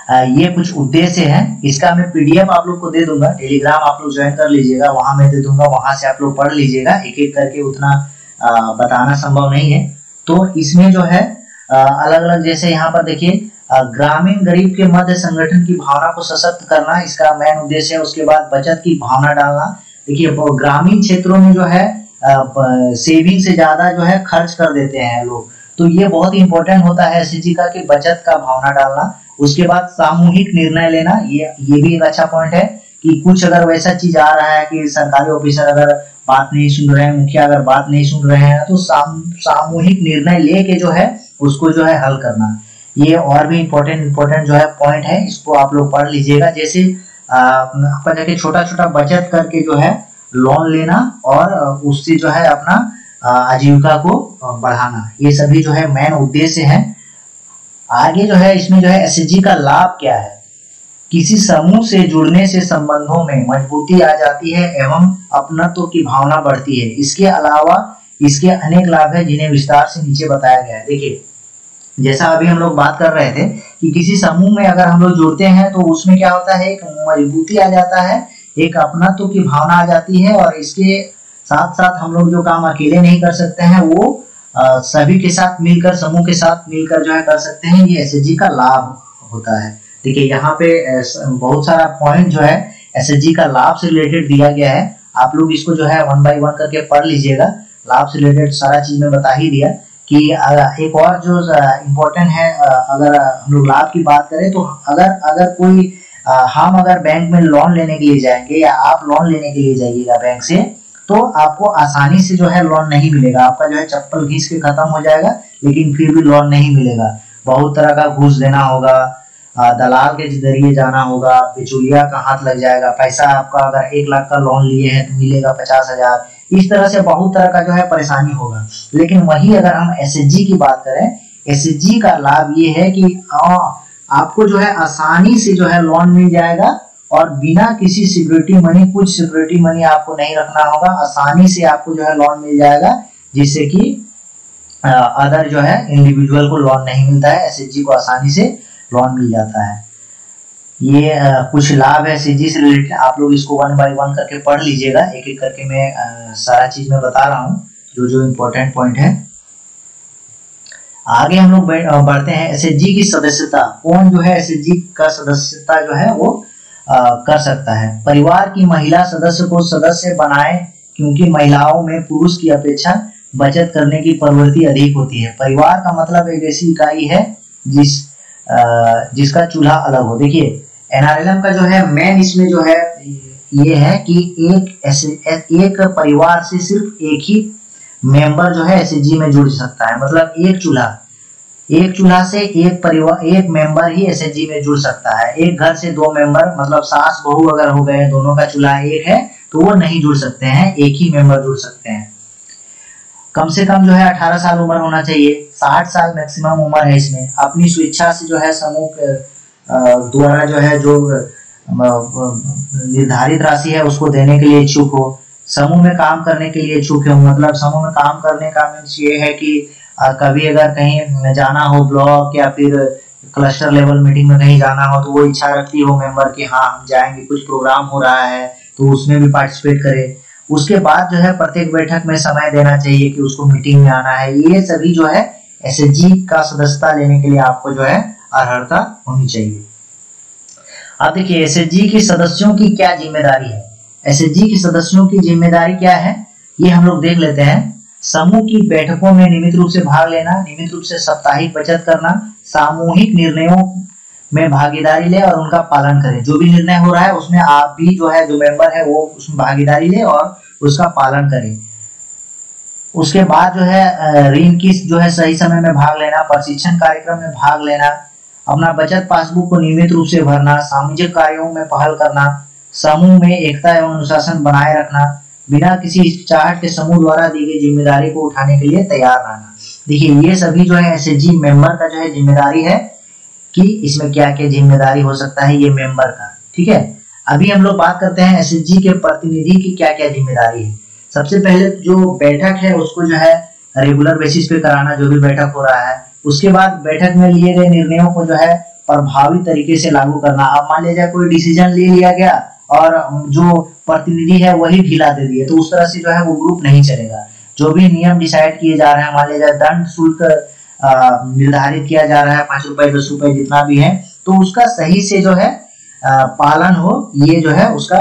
ये कुछ उद्देश्य है। इसका मैं पीडीएफ आप लोग को दे दूंगा, टेलीग्राम आप लोग ज्वाइन कर लीजिएगा, वहां मैं दे दूंगा, वहां से आप लोग पढ़ लीजिएगा। एक एक करके उतना बताना संभव नहीं है। तो इसमें जो है अलग अलग, जैसे यहाँ पर देखिए ग्रामीण गरीब के मध्य संगठन की भावना को सशक्त करना इसका मेन उद्देश्य है। उसके बाद बचत की भावना डालना। देखिए ग्रामीण क्षेत्रों में जो है सेविंग से ज्यादा जो है खर्च कर देते हैं लोग, तो ये बहुत ही इंपॉर्टेंट होता है एसएचजी का कि बचत का भावना डालना। उसके बाद सामूहिक निर्णय लेना, ये भी एक अच्छा पॉइंट है कि कुछ अगर वैसा चीज आ रहा है कि सरकारी ऑफिसर अगर बात नहीं सुन रहे हैं, मुखिया अगर बात नहीं सुन रहे हैं, तो सामूहिक निर्णय लेके जो है उसको जो है हल करना। ये और भी इम्पोर्टेंट जो है पॉइंट है, इसको आप लोग पढ़ लीजिएगा। जैसे आपका जाके छोटा छोटा बचत करके जो है लोन लेना और उससे जो है अपना आजीविका को बढ़ाना, ये सभी जो है मेन उद्देश्य है। आगे जो है इसमें जो है एसएचजी का लाभ क्या है। किसी समूह से जुड़ने से संबंधों में मजबूती आ जाती है एवं अपनत्व की भावना बढ़ती है। इसके अलावा इसके अनेक लाभ है जिन्हें विस्तार से नीचे बताया गया है। देखिए जैसा अभी हम लोग बात कर रहे थे कि किसी समूह में अगर हम लोग जुड़ते हैं तो उसमें क्या होता है, एक मजबूती आ जाता है, एक अपनत्व की भावना आ जाती है, और इसके साथ साथ हम लोग जो काम अकेले नहीं कर सकते हैं वो सभी के साथ मिलकर, समूह के साथ मिलकर जो है कर सकते हैं। ये एसएचजी का लाभ होता है। देखिए यहाँ पे बहुत सारा पॉइंट जो है एसएचजी का लाभ से रिलेटेड दिया गया है। आप लोग इसको जो है 1 बाय 1 करके पढ़ लीजिएगा। लाभ से रिलेटेड सारा चीज में बता ही दिया। कि एक और जो इम्पोर्टेंट है, अगर हम लोग लाभ की बात करें तो अगर कोई हम अगर बैंक में लोन लेने के लिए जाएंगे या आप लोन लेने के लिए जाइएगा बैंक से, तो आपको आसानी से जो है लोन नहीं मिलेगा। आपका जो है चप्पल घिस के खत्म हो जाएगा, लेकिन फिर भी लोन नहीं मिलेगा। बहुत तरह का घूस देना होगा, दलाल के जरिए जाना होगा, बिचौलिया का हाथ लग जाएगा। पैसा आपका अगर 1 लाख का लोन लिए हैं तो मिलेगा 50,000। इस तरह से बहुत तरह का जो है परेशानी होगा। लेकिन वही अगर हम एसएचजी की बात करें, एसएचजी का लाभ ये है कि आपको जो है आसानी से जो है लोन मिल जाएगा और बिना किसी सिक्योरिटी मनी, कुछ सिक्योरिटी मनी आपको नहीं रखना होगा, आसानी से आपको जो है लोन मिल जाएगा, जिससे कि अदर जो है इंडिविजुअल को लोन नहीं मिलता है, एसएचजी को आसानी से लोन मिल जाता है। ये कुछ लाभ है एसएचजी से रिलेटेड। आप लोग इसको 1 बाय 1 करके पढ़ लीजिएगा। एक एक करके मैं सारा चीज में बता रहा हूँ जो जो इम्पोर्टेंट पॉइंट है। आगे हम लोग बढ़ते हैं। एसएचजी की सदस्यता, कौन जो है एसएचजी का सदस्यता जो है वो कर सकता है। परिवार की महिला सदस्य को सदस्य बनाए, क्योंकि महिलाओं में पुरुष की अपेक्षा बचत करने की प्रवृत्ति अधिक होती है। परिवार का मतलब एक ऐसी इकाई है जिसका चूल्हा अलग हो। देखिए एनआरएलएम का जो है मेन इसमें जो है ये है कि एक परिवार से सिर्फ एक ही मेंबर जो है एसएचजी में जुड़ सकता है। मतलब एक चूल्हा से एक परिवार, एक मेंबर ही एसएचजी में जुड़ सकता है। एक घर से 2 मेंबर, मतलब सास बहू अगर हो गए, दोनों का चूल्हा एक है, तो वो नहीं जुड़ सकते हैं, एक ही मेंबर जुड़ सकते हैं। कम से कम जो है 18 साल उम्र होना चाहिए। 60 साल मैक्सिमम उम्र है इसमें। अपनी स्वेच्छा से जो है समूह द्वारा जो है जो निर्धारित राशि है उसको देने के लिए इच्छुक हो। समूह में काम करने के लिए इच्छुक हो। मतलब समूह में काम करने का मीन्स ये है कि कभी अगर कहीं जाना हो, ब्लॉक या फिर क्लस्टर लेवल मीटिंग में कहीं जाना हो, तो वो इच्छा रखती हो मेंबर की हाँ हम जाएंगे, कुछ प्रोग्राम हो रहा है तो उसमें भी पार्टिसिपेट करे। उसके बाद जो है प्रत्येक बैठक में समय देना चाहिए कि उसको मीटिंग में आना है। ये सभी जो है एसएचजी का सदस्यता लेने के लिए आपको जो है अर्हता होनी चाहिए। अब देखिए एसएचजी के सदस्यों की क्या जिम्मेदारी है। एसएचजी के सदस्यों की जिम्मेदारी क्या है ये हम लोग देख लेते हैं। समूह की बैठकों में नियमित रूप से भाग लेना, नियमित रूप से साप्ताहिक बचत करना, सामूहिक निर्णयों में भागीदारी ले और उनका पालन करें। जो भी निर्णय हो रहा है उसमें आप भी जो है, जो मेंबर है वो उसमें भागीदारी ले और उसका पालन करें। उसके बाद जो है ऋण की जो है सही समय में भाग लेना, प्रशिक्षण कार्यक्रम में भाग लेना, अपना बचत पासबुक को नियमित रूप से भरना, सामाजिक कार्यों में पहल करना, समूह में एकता एवं अनुशासन बनाए रखना, बिना किसी हिचकिचाहट के समूह द्वारा दी गई जिम्मेदारी को उठाने के लिए तैयार रहना। देखिए ये सभी जो है एसएचजी मेंबर का जो है जिम्मेदारी है कि इसमें क्या क्या जिम्मेदारी हो सकता है ये मेंबर का। ठीक है, अभी हम लोग बात करते हैं एसएचजी के प्रतिनिधि की क्या क्या जिम्मेदारी है। सबसे पहले जो बैठक है उसको जो है रेगुलर बेसिस पे कराना, जो भी बैठक हो रहा है। उसके बाद बैठक में लिए गए निर्णयों को जो है प्रभावी तरीके से लागू करना। अब मान लीजिए कोई डिसीजन ले लिया गया और जो प्रतिनिधि है वही ढीला दे दिए, तो उस तरह से जो है वो ग्रुप नहीं चलेगा। जो भी नियम डिसाइड किए जा रहे हैं, मान लीजिए दंड शुल्क निर्धारित किया जा रहा है 5 रुपए 10 रुपए जितना भी है, तो उसका सही से जो है पालन हो, ये जो है उसका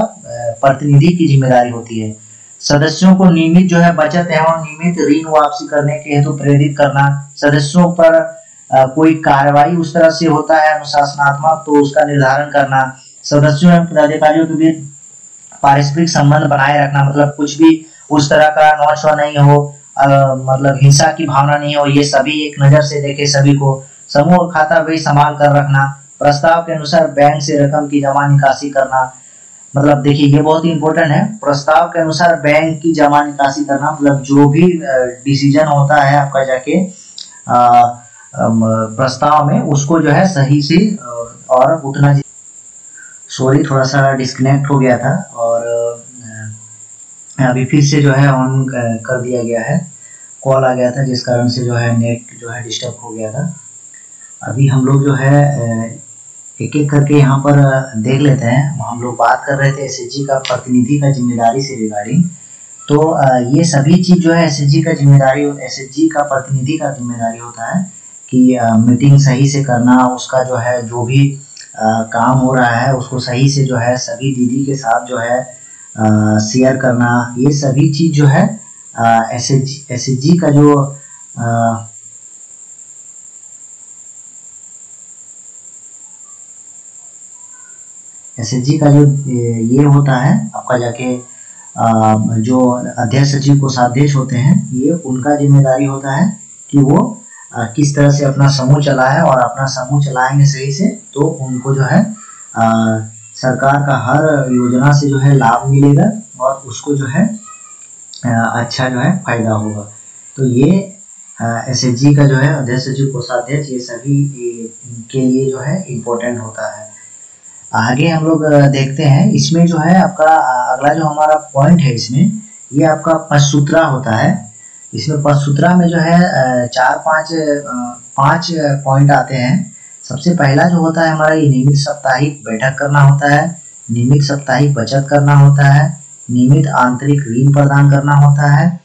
प्रतिनिधि की जिम्मेदारी होती है। सदस्यों को नियमित जो है बचत एवं नियमित ऋण वापसी करने के हेतु प्रेरित करना। सदस्यों पर कोई कार्रवाई उस तरह से होता है अनुशासनात्मक, तो उसका निर्धारण करना। सदस्यों एवं पदाधिकारियों के बीच पारस्परिक संबंध बनाए रखना, मतलब कुछ भी उस तरह का नौशा नहीं हो, मतलब हिंसा की भावना नहीं हो, ये सभी एक नजर से देखे सभी को। समूह खाता भी संभाल कर रखना। प्रस्ताव के अनुसार बैंक से रकम की जमा निकासी करना, मतलब देखिए ये बहुत ही इंपॉर्टेंट है। प्रस्ताव के अनुसार बैंक की जमा निकासी करना, मतलब जो भी डिसीजन होता है आपका जाके प्रस्ताव में, उसको जो है सही से और उतना, सॉरी थोड़ा सा डिस्कनेक्ट हो गया था और अभी फिर से जो है ऑन कर दिया गया है, कॉल आ गया था जिस कारण से जो है नेट जो है डिस्टर्ब हो गया था। अभी हम लोग जो है एक एक करके यहाँ पर देख लेते हैं। हम लोग बात कर रहे थे एसएचजी का प्रतिनिधि का जिम्मेदारी से रिगार्डिंग, तो ये सभी चीज जो है एसएचजी का जिम्मेदारी, एसएचजी का प्रतिनिधि का जिम्मेदारी होता है कि मीटिंग सही से करना, उसका जो है जो भी काम हो रहा है उसको सही से जो है सभी दीदी के साथ जो है शेयर करना। ये सभी चीज जो है एसएचजी का जो एसएचजी का जो ये होता है आपका जाके जो अध्यक्ष सचिव कोषाध्यक्ष होते हैं, ये उनका जिम्मेदारी होता है कि वो किस तरह से अपना समूह चलाए, और अपना समूह चलाएंगे सही से तो उनको जो है सरकार का हर योजना से जो है लाभ मिलेगा और उसको जो है अच्छा जो है फायदा होगा। तो ये एसएचजी का जो है अध्यक्ष सचिव कोषाध्यक्ष, ये सभी के लिए जो है इम्पोर्टेंट होता है। आगे हम लोग देखते हैं, इसमें जो है आपका अगला जो हमारा पॉइंट है इसमें, ये आपका पचसूत्रा होता है। इसमें पचसूत्रा में जो है 5 पॉइंट आते हैं। सबसे पहला जो होता है हमारा, ये नियमित साप्ताहिक बैठक करना होता है, नियमित साप्ताहिक बचत करना होता है, नियमित आंतरिक ऋण प्रदान करना होता है,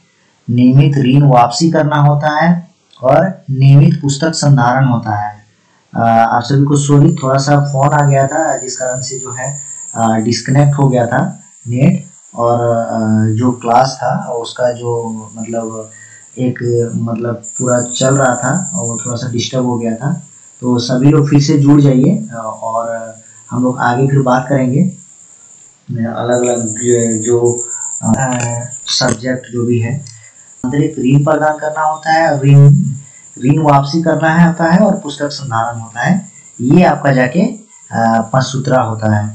नियमित ऋण वापसी करना होता है, और नियमित पुस्तक संधारण होता है। आप सभी को सॉरी, थोड़ा सा फोन आ गया था जिस कारण से जो है डिस्कनेक्ट हो गया था नेट, और जो क्लास था उसका जो मतलब एक मतलब पूरा चल रहा था और वो थोड़ा सा डिस्टर्ब हो गया था। तो सभी लोग फिर से जुड़ जाइए और हम लोग आगे फिर बात करेंगे अलग अलग जो सब्जेक्ट जो भी है। आंतरिक ऋण प्रदान करना होता है, ऋण वापसी करना है होता है, और पुस्तक संधारण होता है। ये आपका जाके पचसूत्रा होता है।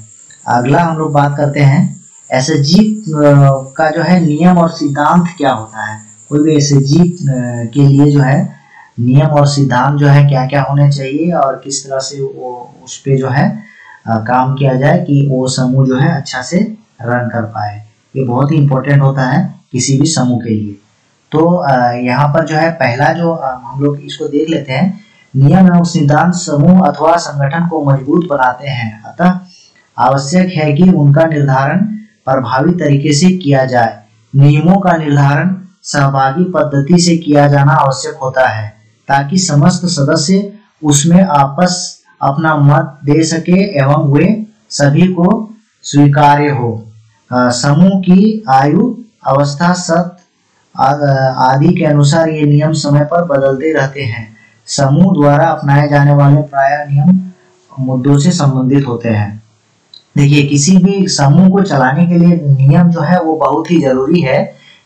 अगला हम लोग बात करते हैं एसएचजी का जो है नियम और सिद्धांत क्या होता है। कोई भी एसएचजी के लिए जो है नियम और सिद्धांत जो है क्या क्या होने चाहिए और किस तरह से वो उस पे जो है काम किया जाए कि वो समूह जो है अच्छा से रन कर पाए। ये बहुत ही इम्पोर्टेंट होता है किसी भी समूह के लिए। तो यहाँ पर जो है पहला जो हम लोग इसको देख लेते हैं, नियम एवं सिद्धांत समूह अथवा संगठन को मजबूत बनाते हैं, अतः आवश्यक है कि उनका निर्धारण प्रभावी तरीके से किया जाए। नियमों का निर्धारण सहभागी पद्धति से किया जाना आवश्यक होता है ताकि समस्त सदस्य उसमें आपस अपना मत दे सके एवं वे सभी को स्वीकार्य हो। समूह की आयु, अवस्था, सत्य आदि के अनुसार ये नियम समय पर बदलते रहते हैं। समूह द्वारा अपनाए जाने वाले प्राय नियम मुद्दों से संबंधित होते हैं। देखिए, किसी भी समूह को चलाने के लिए नियम जो है वो बहुत ही जरूरी है,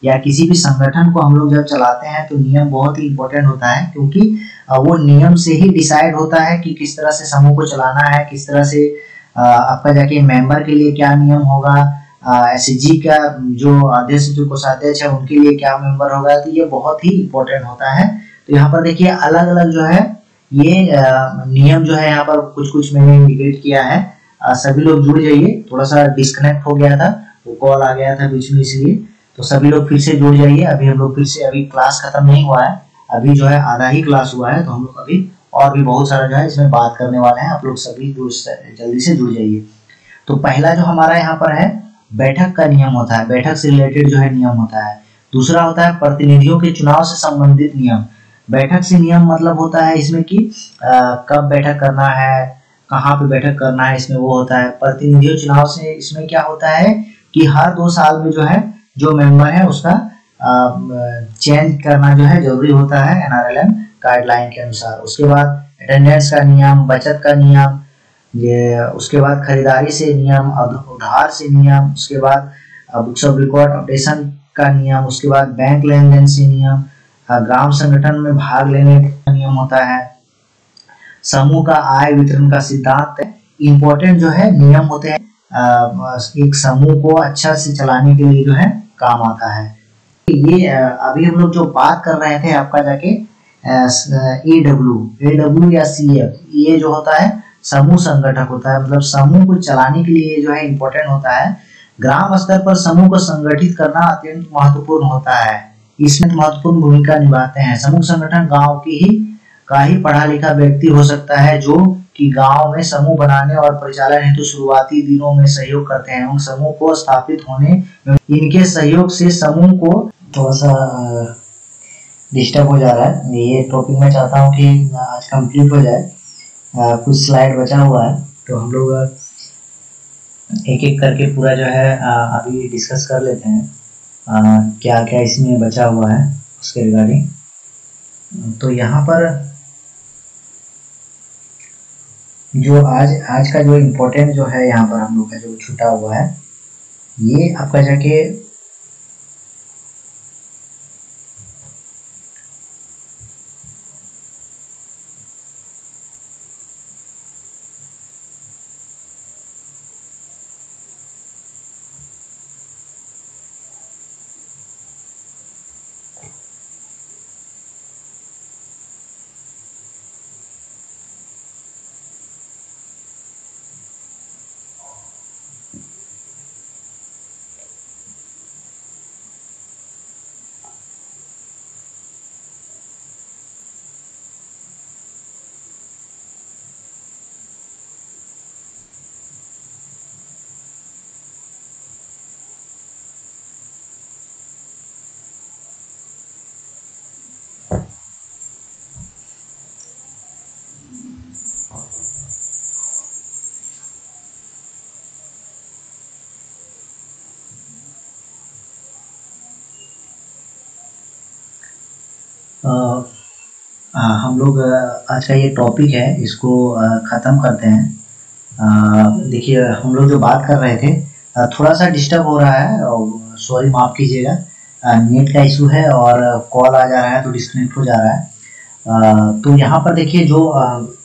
या किसी भी संगठन को हम लोग जब चलाते हैं तो नियम बहुत ही इम्पोर्टेंट होता है, क्योंकि वो नियम से ही डिसाइड होता है कि किस तरह से समूह को चलाना है, किस तरह से आपका जाके मेंबर के लिए क्या नियम होगा, एसएचजी का जो अध्यक्ष जो कोषाध्यक्ष है उनके लिए क्या मेंबर होगा। तो ये बहुत ही इम्पोर्टेंट होता है। तो यहाँ पर देखिए अलग अलग जो है ये नियम जो है यहाँ पर कुछ कुछ मैंने इंडिकेट किया है। सभी लोग जुड़ जाइए, थोड़ा सा डिस्कनेक्ट हो गया था, वो कॉल आ गया था बीच में, इसलिए तो सभी लोग फिर से जुड़ जाइए। अभी हम लोग फिर से, अभी क्लास खत्म नहीं हुआ है, अभी जो है आधा ही क्लास हुआ है, तो हम लोग अभी और भी बहुत सारा जो है इसमें बात करने वाले हैं। आप लोग सभी जल्दी से जुड़ जाइए। तो पहला जो हमारा यहाँ पर है, बैठक का नियम होता है, बैठक से रिलेटेड जो है नियम होता है। दूसरा होता है प्रतिनिधियों के चुनाव से संबंधित नियम। बैठक से नियम मतलब होता है इसमें कि कब बैठक करना है, कहाँ पे बैठक करना है, इसमें वो होता है। प्रतिनिधियों चुनाव से इसमें क्या होता है कि हर 2 साल में जो है जो मेंबर है उसका चेंज करना जो है जरूरी होता है एनआरएलएम गाइडलाइन के अनुसार। उसके बाद अटेंडेंस का नियम, बचत का नियम, ये उसके बाद खरीदारी से नियम, उधार से नियम, उसके बाद बुक्स ऑफ रिकॉर्ड अपडेशन का नियम, उसके बाद बैंक लेन देन से नियम, ग्राम संगठन में भाग लेने का नियम होता है, समूह का आय वितरण का सिद्धांत। इम्पोर्टेंट जो है नियम होते हैं, एक समूह को अच्छा से चलाने के लिए जो है काम आता है। ये अभी हम लोग जो बात कर रहे थे आपका जाके एडब्ल्यू या सीएफ, ये जो होता है समूह संगठक होता है, मतलब समूह को चलाने के लिए जो है इम्पोर्टेंट होता है। ग्राम स्तर पर समूह को संगठित करना अत्यंत महत्वपूर्ण होता है, इसमें महत्वपूर्ण भूमिका निभाते हैं। समूह संगठन गांव का ही पढ़ा लिखा व्यक्ति हो सकता है जो कि गांव में समूह बनाने और परिचालन हेतु शुरुआती दिनों में सहयोग करते हैं एवं समूह को स्थापित होने में इनके सहयोग से समूह को थोड़ा सा डिस्टर्ब हो जा रहा है। ये टॉपिक मैं चाहता हूँ कि आज कंप्लीट हो जाए। कुछ स्लाइड बचा हुआ है तो हम लोग एक एक करके पूरा जो है अभी डिस्कस कर लेते हैं क्या क्या इसमें बचा हुआ है उसके रिगार्डिंग। तो यहाँ पर जो आज का जो इम्पोर्टेंट जो है यहाँ पर हम लोग का जो छूटा हुआ है, ये आपका जाके हम लोग आज का ये टॉपिक है इसको ख़त्म करते हैं। देखिए हम लोग जो बात कर रहे थे थोड़ा सा डिस्टर्ब हो रहा है, सॉरी माफ़ कीजिएगा, नेट का इशू है और कॉल आ जा रहा है तो डिस्कनेक्ट हो जा रहा है। तो यहाँ पर देखिए जो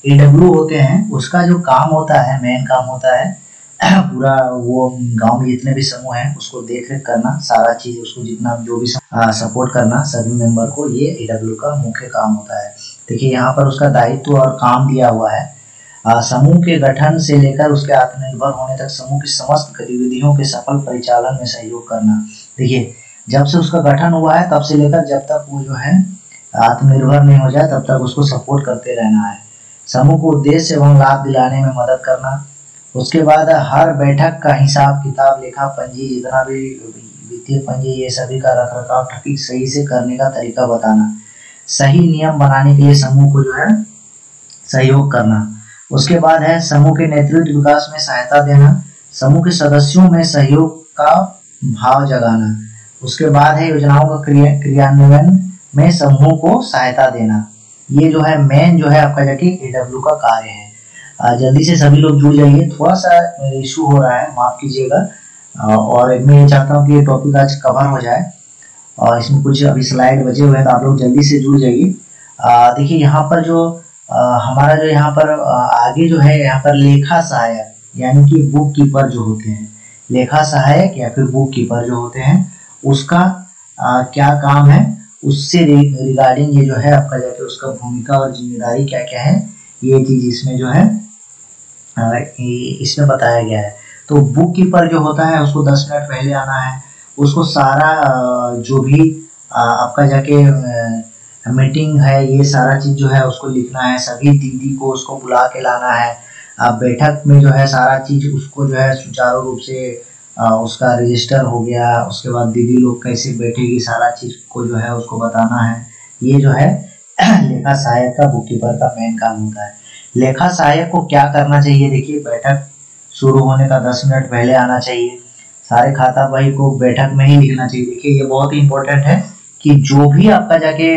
एडब्ल्यू होते हैं उसका जो काम होता है, मेन काम होता है पूरा वो गांव में जितने भी समूह हैं उसको देख रेख करना, सारा चीज उसको जितना जो भी सपोर्ट करना सभी मेंबर को, ये एडब्ल्यू का मुख्य काम होता है। देखिए यहाँ पर उसका दायित्व और काम दिया हुआ है। समूह के गठन से लेकर उसके आत्मनिर्भर होने तक समूह की समस्त गतिविधियों के सफल परिचालन में सहयोग करना। देखिए जब से उसका गठन हुआ है तब से लेकर जब तक वो जो है आत्मनिर्भर नहीं हो जाए तब तक उसको सपोर्ट करते रहना है। समूह को उद्देश्य एवं लाभ दिलाने में मदद करना। उसके बाद हर बैठक का हिसाब किताब, लेखा पंजी, जितना भी वित्तीय पंजी, ये सभी का रख रखाव ठीक सही से करने का तरीका बताना। सही नियम बनाने के लिए समूह को जो है सहयोग करना। उसके बाद है समूह के नेतृत्व विकास में सहायता देना, समूह के सदस्यों में सहयोग का भाव जगाना। उसके बाद है योजनाओं का क्रियान्वयन में समूह को सहायता देना। ये जो है मेन जो है आपका जाके एडब्ल्यू का कार्य है। जल्दी से सभी लोग जुड़ जाइए, थोड़ा सा इशू हो रहा है, माफ कीजिएगा। और मैं ये चाहता हूँ कि ये टॉपिक आज कवर हो जाए और इसमें कुछ अभी स्लाइड बचे हुए हैं तो आप लोग जल्दी से जुड़ जाइए। देखिए यहाँ पर जो हमारा जो यहाँ पर आगे जो है यहाँ पर लेखा सहायक यानी कि बुक कीपर जो होते हैं, लेखा सहायक या फिर बुक कीपर जो होते हैं उसका क्या काम है, उससे रिगार्डिंग ये जो है आपका जाके उसका भूमिका और जिम्मेदारी क्या क्या है, ये चीज इसमें जो है इसमें बताया गया है। तो बुक कीपर जो होता है उसको 10 मिनट पहले आना है, उसको सारा जो भी आपका जाके मीटिंग है, ये सारा चीज जो है उसको लिखना है, सभी दीदी को उसको बुला के लाना है। बैठक में जो है सारा चीज उसको जो है सुचारू रूप से उसका रजिस्टर हो गया, उसके बाद दीदी लोग कैसे बैठेगी सारा चीज को जो है उसको बताना है। ये जो है लेखा सहायक का, बुक कीपर का मेन काम होता है। लेखा सहायक को क्या करना चाहिए, देखिए बैठक शुरू होने का 10 मिनट पहले आना चाहिए। सारे खाता बही को बैठक में ही लिखना चाहिए। देखिए ये बहुत ही इंपॉर्टेंट है कि जो भी आपका जाके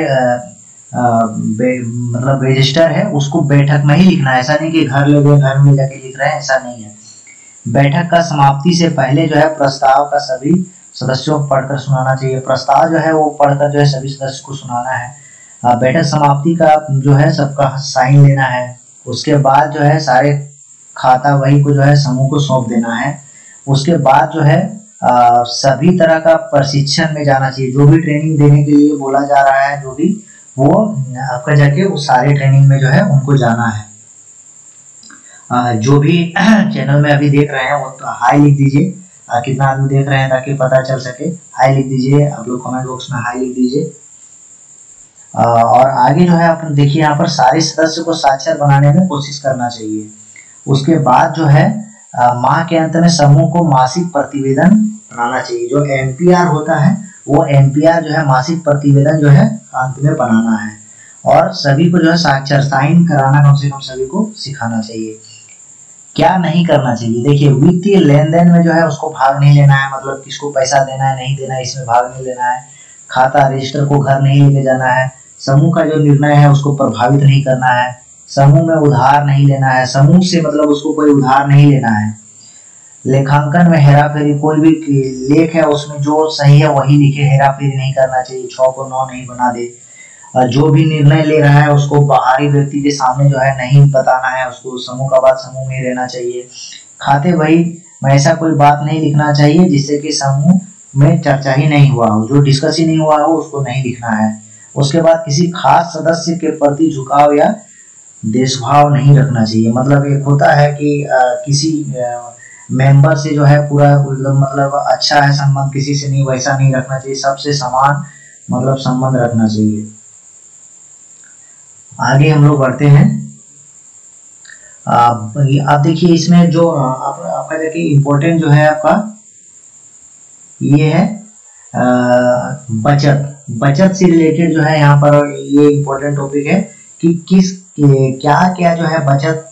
मतलब रजिस्टर है उसको बैठक में ही लिखना है। ऐसा नहीं कि घर ले गए घर में जाके लिख रहे हैं, ऐसा नहीं है। बैठक का समाप्ति से पहले जो है प्रस्ताव का सभी सदस्यों को पढ़कर सुनाना चाहिए। प्रस्ताव जो है वो पढ़कर जो है सभी सदस्य को सुनाना है। बैठक समाप्ति का जो है सबका साइन लेना है। उसके बाद जो है सारे खाता वही को जो है समूह को सौंप देना है। उसके बाद जो है सभी तरह का प्रशिक्षण में जाना चाहिए। जो भी ट्रेनिंग देने के लिए बोला जा रहा है, जो भी वो आपका जाके वो सारे ट्रेनिंग में जो है उनको जाना है। जो भी चैनल में अभी देख रहे हैं वो तो हाई लिख दीजिए, कितना आदमी देख रहे हैं ताकि पता चल सके। हाई लिख दीजिए, आप लोग कमेंट बॉक्स में हाई लिख दीजिए। और आगे जो है अपन देखिए यहाँ पर सारे सदस्य को साक्षर बनाने में कोशिश करना चाहिए। उसके बाद जो है माह के अंत में समूह को मासिक प्रतिवेदन बनाना चाहिए। जो एमपीआर होता है वो एमपीआर जो है मासिक प्रतिवेदन जो है अंत में बनाना है। और सभी को जो है साक्षर साइन कराना कम से कम सभी को सिखाना चाहिए। क्या नहीं करना चाहिए, देखिए वित्तीय लेन देन में जो है उसको भाग नहीं लेना है, मतलब किसको पैसा देना है नहीं देना है इसमें भाग नहीं लेना है। खाता रजिस्टर को घर नहीं लेके जाना है। समूह का जो निर्णय है उसको प्रभावित नहीं करना है। समूह में उधार नहीं लेना है, समूह से मतलब उसको कोई उधार नहीं लेना है। लेखांकन में हेरा फेरी, कोई भी लेख है उसमें जो सही है वही लिखे, हेरा फेरी नहीं करना चाहिए, 6 को 9 नहीं बना दे। जो भी निर्णय ले रहा है उसको बाहरी व्यक्ति के सामने जो है नहीं बताना है, उसको समूह का बात समूह में रहना चाहिए। खाते बही में ऐसा कोई बात नहीं लिखना चाहिए जिससे कि समूह में चर्चा ही नहीं हुआ हो, जो डिस्कस ही नहीं हुआ हो उसको नहीं लिखना है। उसके बाद किसी खास सदस्य के प्रति झुकाव या देशभाव नहीं रखना चाहिए। मतलब एक होता है कि किसी मेंबर से जो है पूरा मतलब अच्छा है संबंध, किसी से नहीं, वैसा नहीं रखना चाहिए। सबसे समान मतलब संबंध रखना चाहिए। आगे हम लोग बढ़ते हैं। आप देखिए इसमें जो आपका देखिए इम्पोर्टेंट जो है आपका ये है बचत से रिलेटेड जो है यहाँ पर ये इम्पोर्टेंट टॉपिक है कि क्या क्या जो है बचत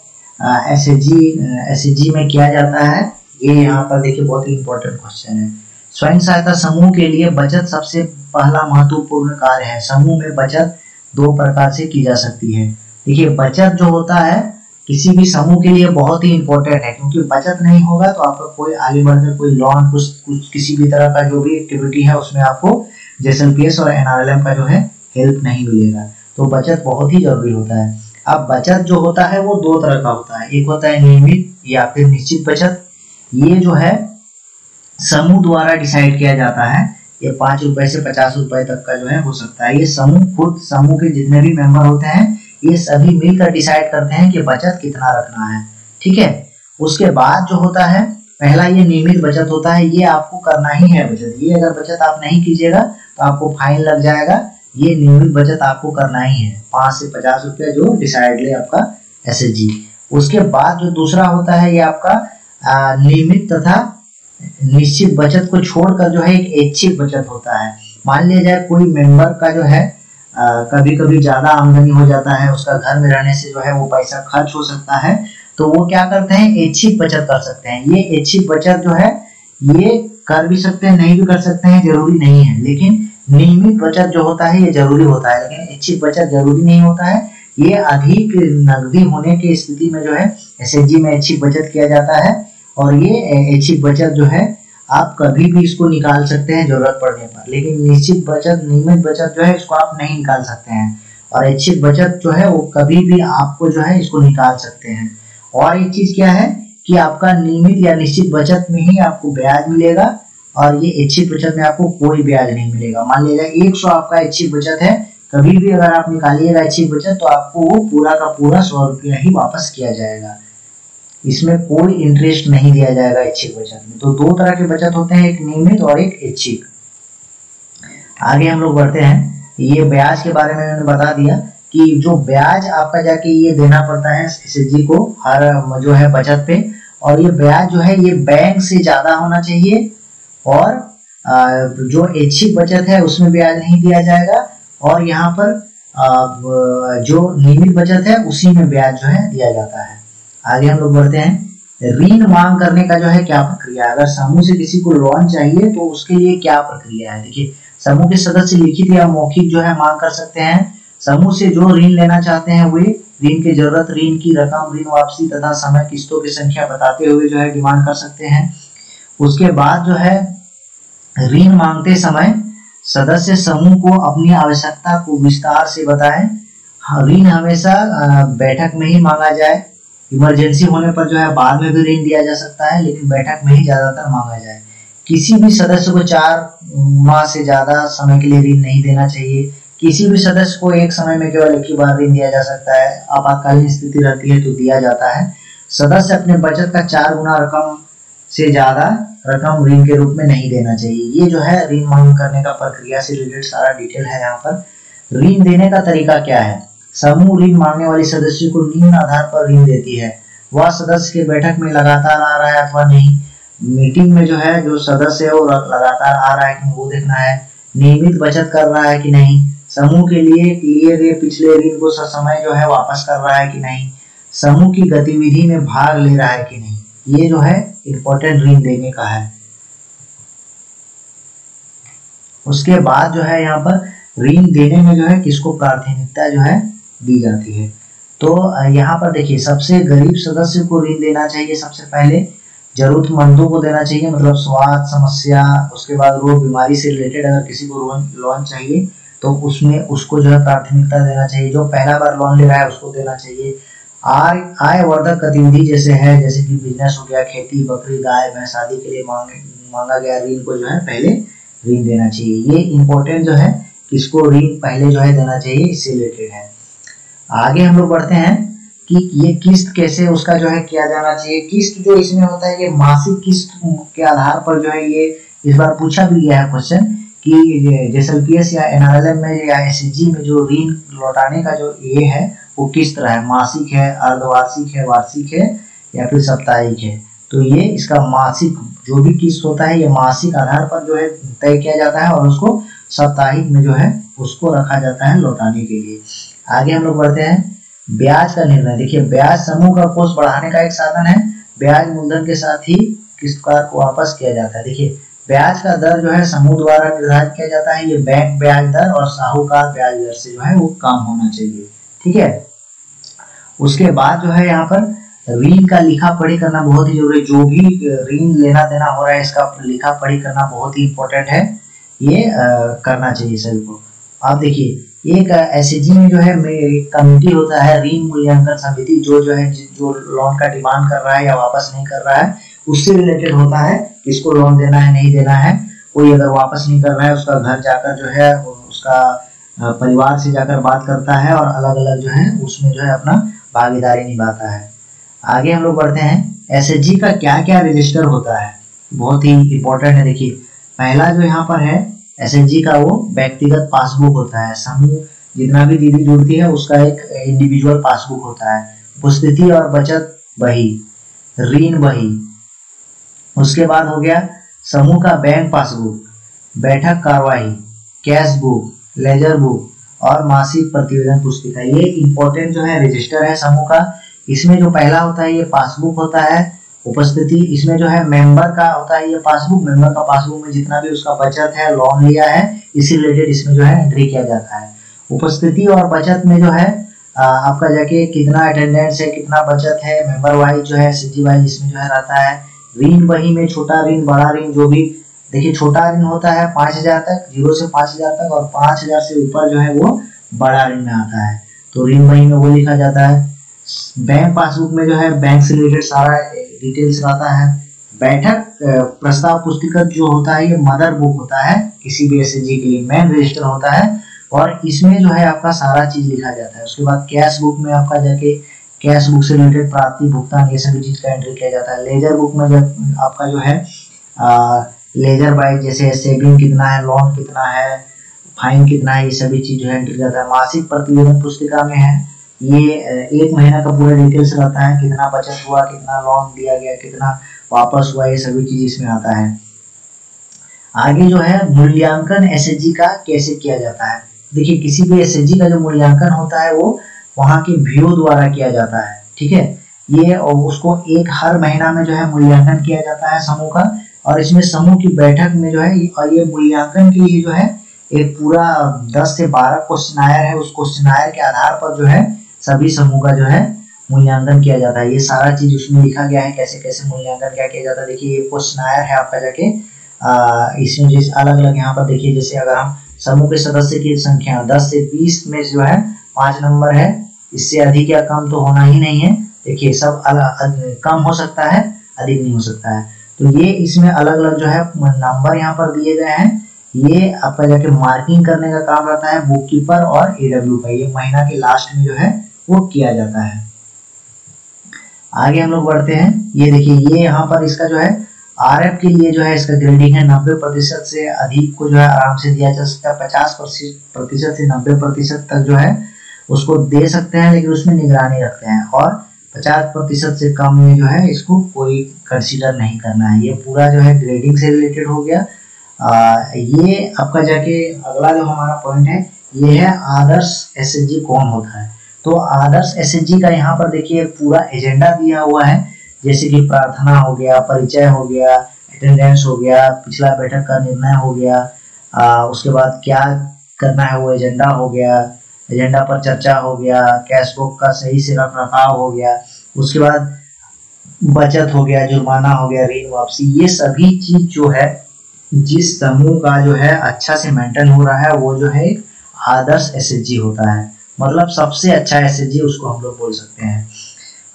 एसएचजी में किया जाता है। ये यहाँ पर देखिए बहुत ही इम्पोर्टेंट क्वेश्चन है। स्वयं सहायता समूह के लिए बचत सबसे पहला महत्वपूर्ण कार्य है। समूह में बचत 2 प्रकार से की जा सकती है। देखिए बचत जो होता है किसी भी समूह के लिए बहुत ही इंपॉर्टेंट है, क्योंकि बचत नहीं होगा तो आपका कोई आगे बढ़कर कोई लोन कुछ किसी भी तरह का जो भी एक्टिविटी है उसमें आपको जेएसएलपीएस और एनआरएलएम का जो है हेल्प नहीं मिलेगा। तो बचत बहुत ही जरूरी होता है। अब बचत जो होता है वो 2 तरह का होता है, एक होता है नियमित या फिर निश्चित बचत। ये जो है समूह द्वारा डिसाइड किया जाता है। ये 5 रुपए से 50 रुपए तक का जो है हो सकता है। ये समूह के जितने भी मेंबर होते हैं ये सभी मिलकर डिसाइड करते हैं कि बचत कितना रखना है, ठीक है। उसके बाद जो होता है पहला ये नियमित बचत होता है, ये आपको करना ही है बचत। ये अगर बचत आप नहीं कीजिएगा तो आपको फाइन लग जाएगा। ये नियमित बचत आपको करना ही है, 5 से 50 रुपया जो डिसाइड ले आपका एसएचजी। उसके बाद जो दूसरा होता है ये आपका नियमित तथा निश्चित बचत को छोड़कर जो है एक ऐच्छिक बचत होता है। मान लिया जाए कोई मेंबर का जो है कभी कभी ज्यादा आमदनी हो जाता है, उसका घर में रहने से जो है वो पैसा खर्च हो सकता है, तो वो क्या करते हैं ऐच्छिक बचत कर सकते हैं। ये ऐच्छिक बचत जो है ये कर भी सकते हैं नहीं भी कर सकते हैं, जरूरी नहीं है। लेकिन नियमित बचत जो होता है ये जरूरी होता है, लेकिन ऐच्छिक बचत जरूरी नहीं होता है। ये अधिक नकदी होने की स्थिति में जो है एसएचजी में ऐच्छिक बचत किया जाता है। और ये ऐच्छिक बचत जो है आप कभी भी इसको निकाल सकते हैं जरूरत पड़ने पर, लेकिन निश्चित बचत नियमित बचत जो है इसको आप नहीं निकाल सकते हैं। और ऐच्छिक बचत जो है वो कभी भी आपको जो है इसको निकाल सकते हैं। और एक चीज क्या है कि आपका नियमित या निश्चित बचत में ही आपको ब्याज मिलेगा और ये ऐच्छिक बचत में आपको कोई ब्याज नहीं मिलेगा। मान लीजिए 100 आपका ऐच्छिक बचत है, कभी भी अगर आप निकालिएगा ऐच्छिक बचत तो आपको वो पूरा का पूरा 100 रुपया ही वापस किया जाएगा। इसमें कोई इंटरेस्ट नहीं दिया जाएगा ऐच्छिक बचत में। तो 2 तरह के बचत होते हैं, एक नियमित और एक ऐच्छिक। आगे हम लोग बढ़ते हैं। ये ब्याज के बारे में मैंने बता दिया कि जो ब्याज आपका जाके ये देना पड़ता है एसएचजी को हर जो है बचत पे, और ये ब्याज जो है ये बैंक से ज्यादा होना चाहिए, और जो ऐच्छिक बचत है उसमें ब्याज नहीं दिया जाएगा, और यहाँ पर जो नियमित बचत है उसी में ब्याज जो है दिया जाता है। आगे हम लोग बढ़ते हैं। ऋण मांग करने का जो है क्या प्रक्रिया है। अगर समूह से किसी को लोन चाहिए तो उसके लिए क्या प्रक्रिया है। देखिए, समूह के सदस्य लिखित या मौखिक जो है मांग कर सकते हैं। समूह से जो ऋण लेना चाहते हैं वे ऋण की जरूरत, ऋण की रकम, ऋण वापसी तथा समय, किस्तों की संख्या बताते हुए जो है डिमांड कर सकते हैं। उसके बाद जो है ऋण मांगते समय सदस्य समूह को अपनी आवश्यकता को विस्तार से बताएं। ऋण हमेशा बैठक में ही मांगा जाए। इमरजेंसी होने पर जो है बाद में भी ऋण दिया जा सकता है, लेकिन बैठक में ही ज्यादातर मांगा जाए। किसी भी सदस्य को 4 माह से ज्यादा समय के लिए ऋण नहीं देना चाहिए। किसी भी सदस्य को एक समय में केवल एक ही बार ऋण दिया जा सकता है। आपातकालीन स्थिति रहती है तो दिया जाता है। सदस्य अपने बचत का 4 गुना रकम से ज्यादा रकम ऋण के रूप में नहीं देना चाहिए। ये जो है ऋण मांग करने का प्रक्रिया से रिलेटेड सारा डिटेल है। यहाँ पर ऋण देने का तरीका क्या है। समूह ऋण मांगने वाले सदस्य को निम्न आधार पर ऋण देती है। वह सदस्य के बैठक में लगातार आ रहा है अथवा नहीं। मीटिंग में जो है जो सदस्य है वो लगातार आ रहा है कि नहीं वो देखना है। नियमित बचत कर रहा है कि नहीं। समूह के लिए गए पिछले ऋण को ससमय जो है वापस कर रहा है कि नहीं। समूह की गतिविधि में भाग ले रहा है कि नहीं। ये जो है इम्पोर्टेंट ऋण देने का है। उसके बाद जो है यहाँ पर ऋण देने में जो है किसको प्राथमिकता जो है दी जाती है। तो यहाँ पर देखिए, सबसे गरीब सदस्य को ऋण देना चाहिए। सबसे पहले जरूरतमंदों को देना चाहिए, मतलब स्वास्थ्य समस्या, उसके बाद रोग बीमारी से रिलेटेड अगर किसी को लोन चाहिए तो उसमें उसको जो है प्राथमिकता देना चाहिए। जो पहला बार लोन ले रहा है उसको देना चाहिए। आय वर्धक गतिविधि जैसे है, जैसे कि बिजनेस हो गया, खेती, बकरी, गाय, भैंस आदि के लिए मांगा गया ऋण को जो है पहले ऋण देना चाहिए। ये इम्पोर्टेंट जो है किसको ऋण पहले जो है देना चाहिए, इससे रिलेटेड है। आगे हम लोग बढ़ते हैं कि ये किस्त कैसे उसका जो है किया जाना चाहिए। किस्त जो इसमें होता है ये मासिक किस्त के आधार पर जो है ये इस बार पूछा भी गया है क्वेश्चन कि जेएसएलपीएस या एनआरएलएम में या एसएचजी में जो ऋण लौटाने का जो ये है वो किस तरह है, मासिक है, अर्धवार्षिक है, वार्षिक है या फिर साप्ताहिक है। तो ये इसका मासिक जो भी किस्त होता है ये मासिक आधार पर जो है तय किया जाता है और उसको साप्ताहिक में जो है उसको रखा जाता है लौटाने के लिए। आगे हम लोग बढ़ते हैं ब्याज का निर्णय। देखिए, ब्याज समूह का कोष बढ़ाने का एक साधन है। ब्याज मूलधन के साथ ही किस्तकार को वापस किया जाता है। देखिए, ब्याज का दर जो है समूह द्वारा निर्धारित किया जाता है। ये बैंक ब्याज दर और साहूकार ब्याज दर से जो है वो कम होना चाहिए। ठीक है। उसके बाद जो है यहाँ पर ऋण का लिखा पढ़ी करना बहुत ही जरूरी है। जो भी ऋण लेना देना हो रहा है इसका लिखा पढ़ी करना बहुत ही इंपॉर्टेंट है। ये करना चाहिए सभी को। अब देखिए, एक एसएचजी में जो है कमिटी होता है, ऋण मूल्यांकन समिति, जो है जो लोन का डिमांड कर रहा है या वापस नहीं कर रहा है उससे रिलेटेड होता है। किसको लोन देना है, नहीं देना है। कोई अगर वापस नहीं कर रहा है उसका घर जाकर जो है उसका परिवार से जाकर बात करता है और अलग अलग जो है उसमें जो है अपना भागीदारी निभाता है। आगे हम लोग बढ़ते हैं एसएचजी का क्या क्या रजिस्टर होता है, बहुत ही इंपॉर्टेंट है। देखिए, पहला जो यहाँ पर है एसएचजी का वो व्यक्तिगत पासबुक होता है। समूह जितना भी दीदी जुड़ती है उसका एक इंडिविजुअल पासबुक होता है। उपस्थिति और बचत बही, ऋण बही। उसके बाद हो गया समूह का बैंक पासबुक, बैठक कार्यवाही, कैश बुक, लेजर बुक और मासिक प्रतिवेदन पुस्तिका। ये इंपॉर्टेंट जो है रजिस्टर है समूह का। इसमें जो पहला होता है ये पासबुक होता है। उपस्थिति, इसमें जो है मेंबर का होता है ये पासबुक। मेंबर का पासबुक में जितना भी उसका बचत है, लोन लिया है, इसी रिलेटेड इसमें जो है एंट्री किया जाता है। उपस्थिति और बचत में जो है आपका जाके कितना अटेंडेंस है, कितना बचत है, मेंबर वाइज जो है, एसएचजी वाइज इसमें जो है रहता है। ऋण बही में छोटा ऋण, बड़ा ऋण, जो भी देखिए छोटा ऋण होता है 5000 तक, 0 से 5000 तक, और 5000 से ऊपर जो है वो बड़ा ऋण में आता है। तो ऋण बही में वो लिखा जाता है। बैंक पासबुक में जो है बैंक से रिलेटेड सारा डिटेल्स रहता है। बैठक प्रस्ताव पुस्तिका जो होता है ये मदर बुक होता है किसी भी एसएचजी के लिए, मेन रजिस्टर होता है और इसमें जो है आपका सारा चीज लिखा जाता है। उसके बाद कैश बुक में आपका जाके कैश बुक से रिलेटेड प्राप्ति, भुगतान, ये सभी चीज का एंट्री किया जाता है। लेजर बुक में जब आपका जो है लेजर वाइज जैसे सेविंग कितना है, लोन कितना है, फाइन कितना है, ये सभी चीज जो है एंट्री रहता है। मासिक प्रतिवेदन पुस्तिका में है ये 1 महीना का पूरा डिटेल्स रहता है, कितना बचत हुआ, कितना लोन दिया गया, कितना वापस हुआ, ये सभी चीज इसमें आता है। आगे जो है मूल्यांकन एसएचजी का कैसे किया जाता है। देखिए किसी भी एसएचजी का जो मूल्यांकन होता है वो वहां के VO द्वारा किया जाता है, ठीक है। ये उसको हर महीना में जो है मूल्यांकन किया जाता है समूह का, और इसमें समूह की बैठक में जो है और ये मूल्यांकन के लिए जो है एक पूरा 10 से 12 क्वेश्चनायर है, उस क्वेश्चनायर के आधार पर जो है सभी समूह का जो है मूल्यांकन किया जाता है। ये सारा चीज उसमें लिखा गया है कैसे कैसे मूल्यांकन क्या किया जाता है। देखिए ये क्वेश्चनायर है आपका जाके इसमें जिस अलग अलग यहाँ पर देखिए, जैसे अगर हम समूह के सदस्य की संख्या 10 से 20 में जो है 5 नंबर है, इससे अधिक या कम तो होना ही नहीं है। देखिए सब कम हो सकता है, अधिक नहीं हो सकता है। तो ये इसमें अलग अलग जो है नंबर यहाँ पर दिए गए हैं। ये आपका जाके मार्किंग करने का काम रहता है बुक कीपर और AW का, ये महीना के लास्ट में जो है वो किया जाता है। आगे हम लोग बढ़ते हैं। ये देखिए ये यहाँ पर इसका जो है RF के लिए जो है इसका ग्रेडिंग है 90% से अधिक को जो है आराम से दिया जा सकता है। 50% से 90% तक जो है उसको दे सकते हैं, लेकिन उसमें निगरानी रखते हैं। और 50% से कम में जो है इसको कोई कंसीडर नहीं करना है। ये पूरा जो है ग्रेडिंग से रिलेटेड हो गया। ये आपका जाके अगला जो हमारा पॉइंट है ये है आदर्श एसएचजी कौन होता है। तो आदर्श एसएचजी का यहाँ पर देखिए पूरा एजेंडा दिया हुआ है, जैसे कि प्रार्थना हो गया, परिचय हो गया, अटेंडेंस हो गया, पिछला बैठक का निर्णय हो गया, उसके बाद क्या करना है वो एजेंडा हो गया, एजेंडा पर चर्चा हो गया, कैश बुक का सही से रखरखाव हो गया, उसके बाद बचत हो गया, जुर्माना हो गया, ऋण वापसी। ये सभी चीज जो है जिस समूह का जो है अच्छा से मेंटेन हो रहा है वो जो है एक आदर्श एसएचजी होता है, मतलब सबसे अच्छा एसएचजी उसको हम लोग बोल सकते हैं।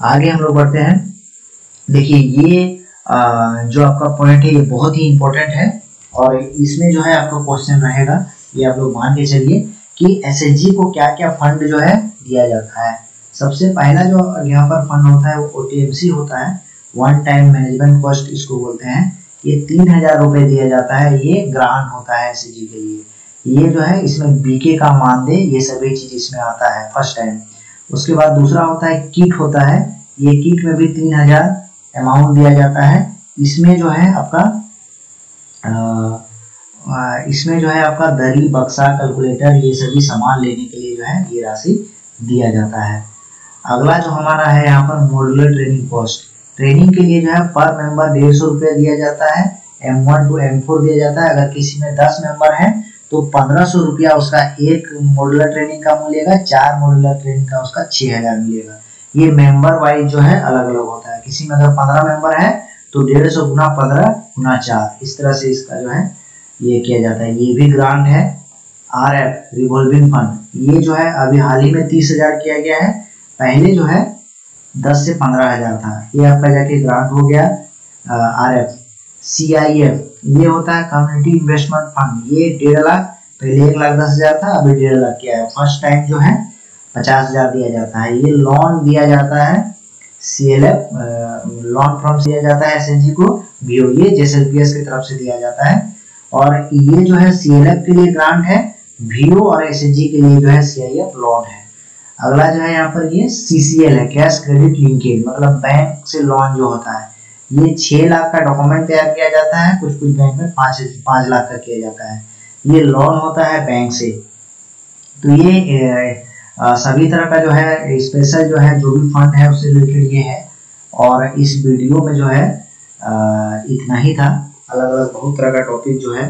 आगे हम लोग बढ़ते हैं। देखिए ये जो आपका पॉइंट है ये बहुत ही इंपॉर्टेंट है, और इसमें जो है आपका क्वेश्चन रहेगा, ये आप लोग मान के चलिए कि एसएचजी को क्या क्या फंड जो है दिया जाता है। सबसे पहला जो यहाँ पर फंड होता है वो OTMC होता है, वन टाइम मैनेजमेंट कॉस्ट इसको बोलते हैं। ये 3000 रुपए दिया जाता है, ये ग्रांट होता है एसएचजी के लिए। ये जो है इसमें बीके का मानदेय, ये सभी चीज इसमें आता है फर्स्ट टाइम। उसके बाद दूसरा होता है किट होता है, ये किट में भी 3000 अमाउंट दिया जाता है। इसमें जो है आपका दरी, बक्सा, कैलकुलेटर, ये सभी सामान लेने के लिए जो है ये राशि दिया जाता है। अगला जो हमारा है यहाँ पर मॉड्यूलर ट्रेनिंग कॉस्ट, ट्रेनिंग के लिए जो है पर मेंबर 150 रुपये दिया जाता है। M1 to M4 दिया जाता है। अगर किसी में 10 मेंबर है तो 1500 रुपया उसका एक मॉड्यूलर ट्रेनिंग का मिलेगा, 4 मॉड्यूलर ट्रेनिंग का उसका 6000 मिलेगा। ये मेंबर वाइज जो है अलग अलग होता है। किसी में अगर 15 मेंबर है तो 150 गुना 15 गुना 4, इस तरह से इसका जो है ये किया जाता है। ये भी ग्रांट है। RF रिवॉल्विंग फंड, ये जो है अभी हाल ही में 30,000 किया गया है, पहले जो है 10 से 15,000 था। ये आपका जाके ग्रांट हो गया। RF CIF ये होता है कम्युनिटी इन्वेस्टमेंट फंड, ये 1.5 लाख, पहले 1,10,000 था, अभी 1.5 लाख किया है। फर्स्ट टाइम जो है 50,000 दिया जाता है। ये लोन दिया जाता है CLF, लोन फ्रॉम दिया जाता है एसएचजी को, BO ये JSLPS की तरफ से दिया जाता है। और ये जो है CLF के लिए ग्रांट है, BO और एसएचजी के लिए जो है CIF लोन है। अगला जो है यहाँ पर ये CCL है, कैश क्रेडिट लिंकेज, मतलब बैंक से लोन जो होता है। ये 6 लाख का डॉक्यूमेंट तैयार किया जाता है, कुछ कुछ बैंक में 5 लाख का किया जाता है। ये लोन होता है बैंक से। तो ये सभी तरह का जो है स्पेशल जो है जो भी फंड है उससे रिलेटेड ये है। और इस वीडियो में जो है इतना ही था। अलग अलग बहुत तरह का टॉपिक जो है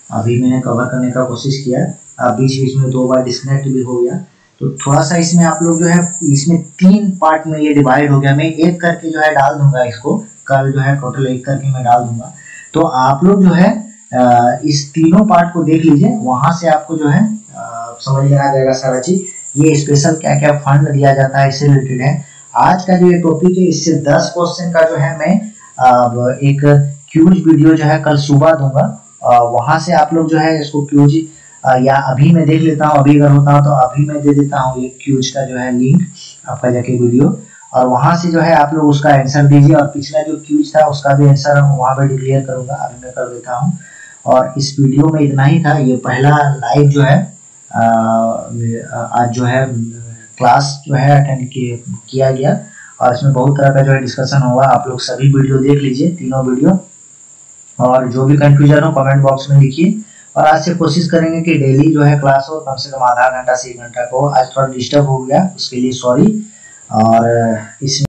अभी मैंने कवर करने का कोशिश किया, बीच बीच में 2 बार डिस्कनेक्ट भी हो गया। तो थोड़ा सा इसमें आप लोग जो है इसमें 3 पार्ट में ये डिवाइड हो गया। मैं एक करके जो है डाल दूंगा इसको, कल जो है टोटल एक करके मैं डाल दूंगा। तो आप लोग जो है इस तीनों पार्ट को देख लीजिए, वहां से आपको जो है समझ में आ जाएगा सारा चीज। ये स्पेशल क्या क्या फंड दिया जाता है इससे रिलेटेड है। आज का जो ये टॉपिक है इससे 10 क्वेश्चन का जो है मैं एक क्यूज वीडियो जो है कल सुबह दूंगा। वहां से आप लोग जो है इसको क्यूज या अभी मैं देख लेता हूँ, अभी अगर होता हूँ तो अभी मैं दे देता हूँ ये क्यूज का जो है लिंक आपका जाके वीडियो, और वहां से जो है आप लोग उसका आंसर दीजिए। और पिछला जो क्यूज था उसका भी आंसर वहां पे डिक्लेयर करूंगा, अभी मैं कर देता हूँ। और इस वीडियो में इतना ही था। ये पहला लाइव जो है आज जो है क्लास जो है अटेंड किया गया, और इसमें बहुत तरह का जो है डिस्कशन हुआ। आप लोग सभी वीडियो देख लीजिए, तीनों वीडियो, और जो भी कंफ्यूजन हो कमेंट बॉक्स में लिखिए। और आज से कोशिश करेंगे कि डेली जो है क्लास हो, कम से कम आधा घंटा से 1 घंटा को। आज थोड़ा डिस्टर्ब हो गया, उसके लिए सॉरी। और इसमें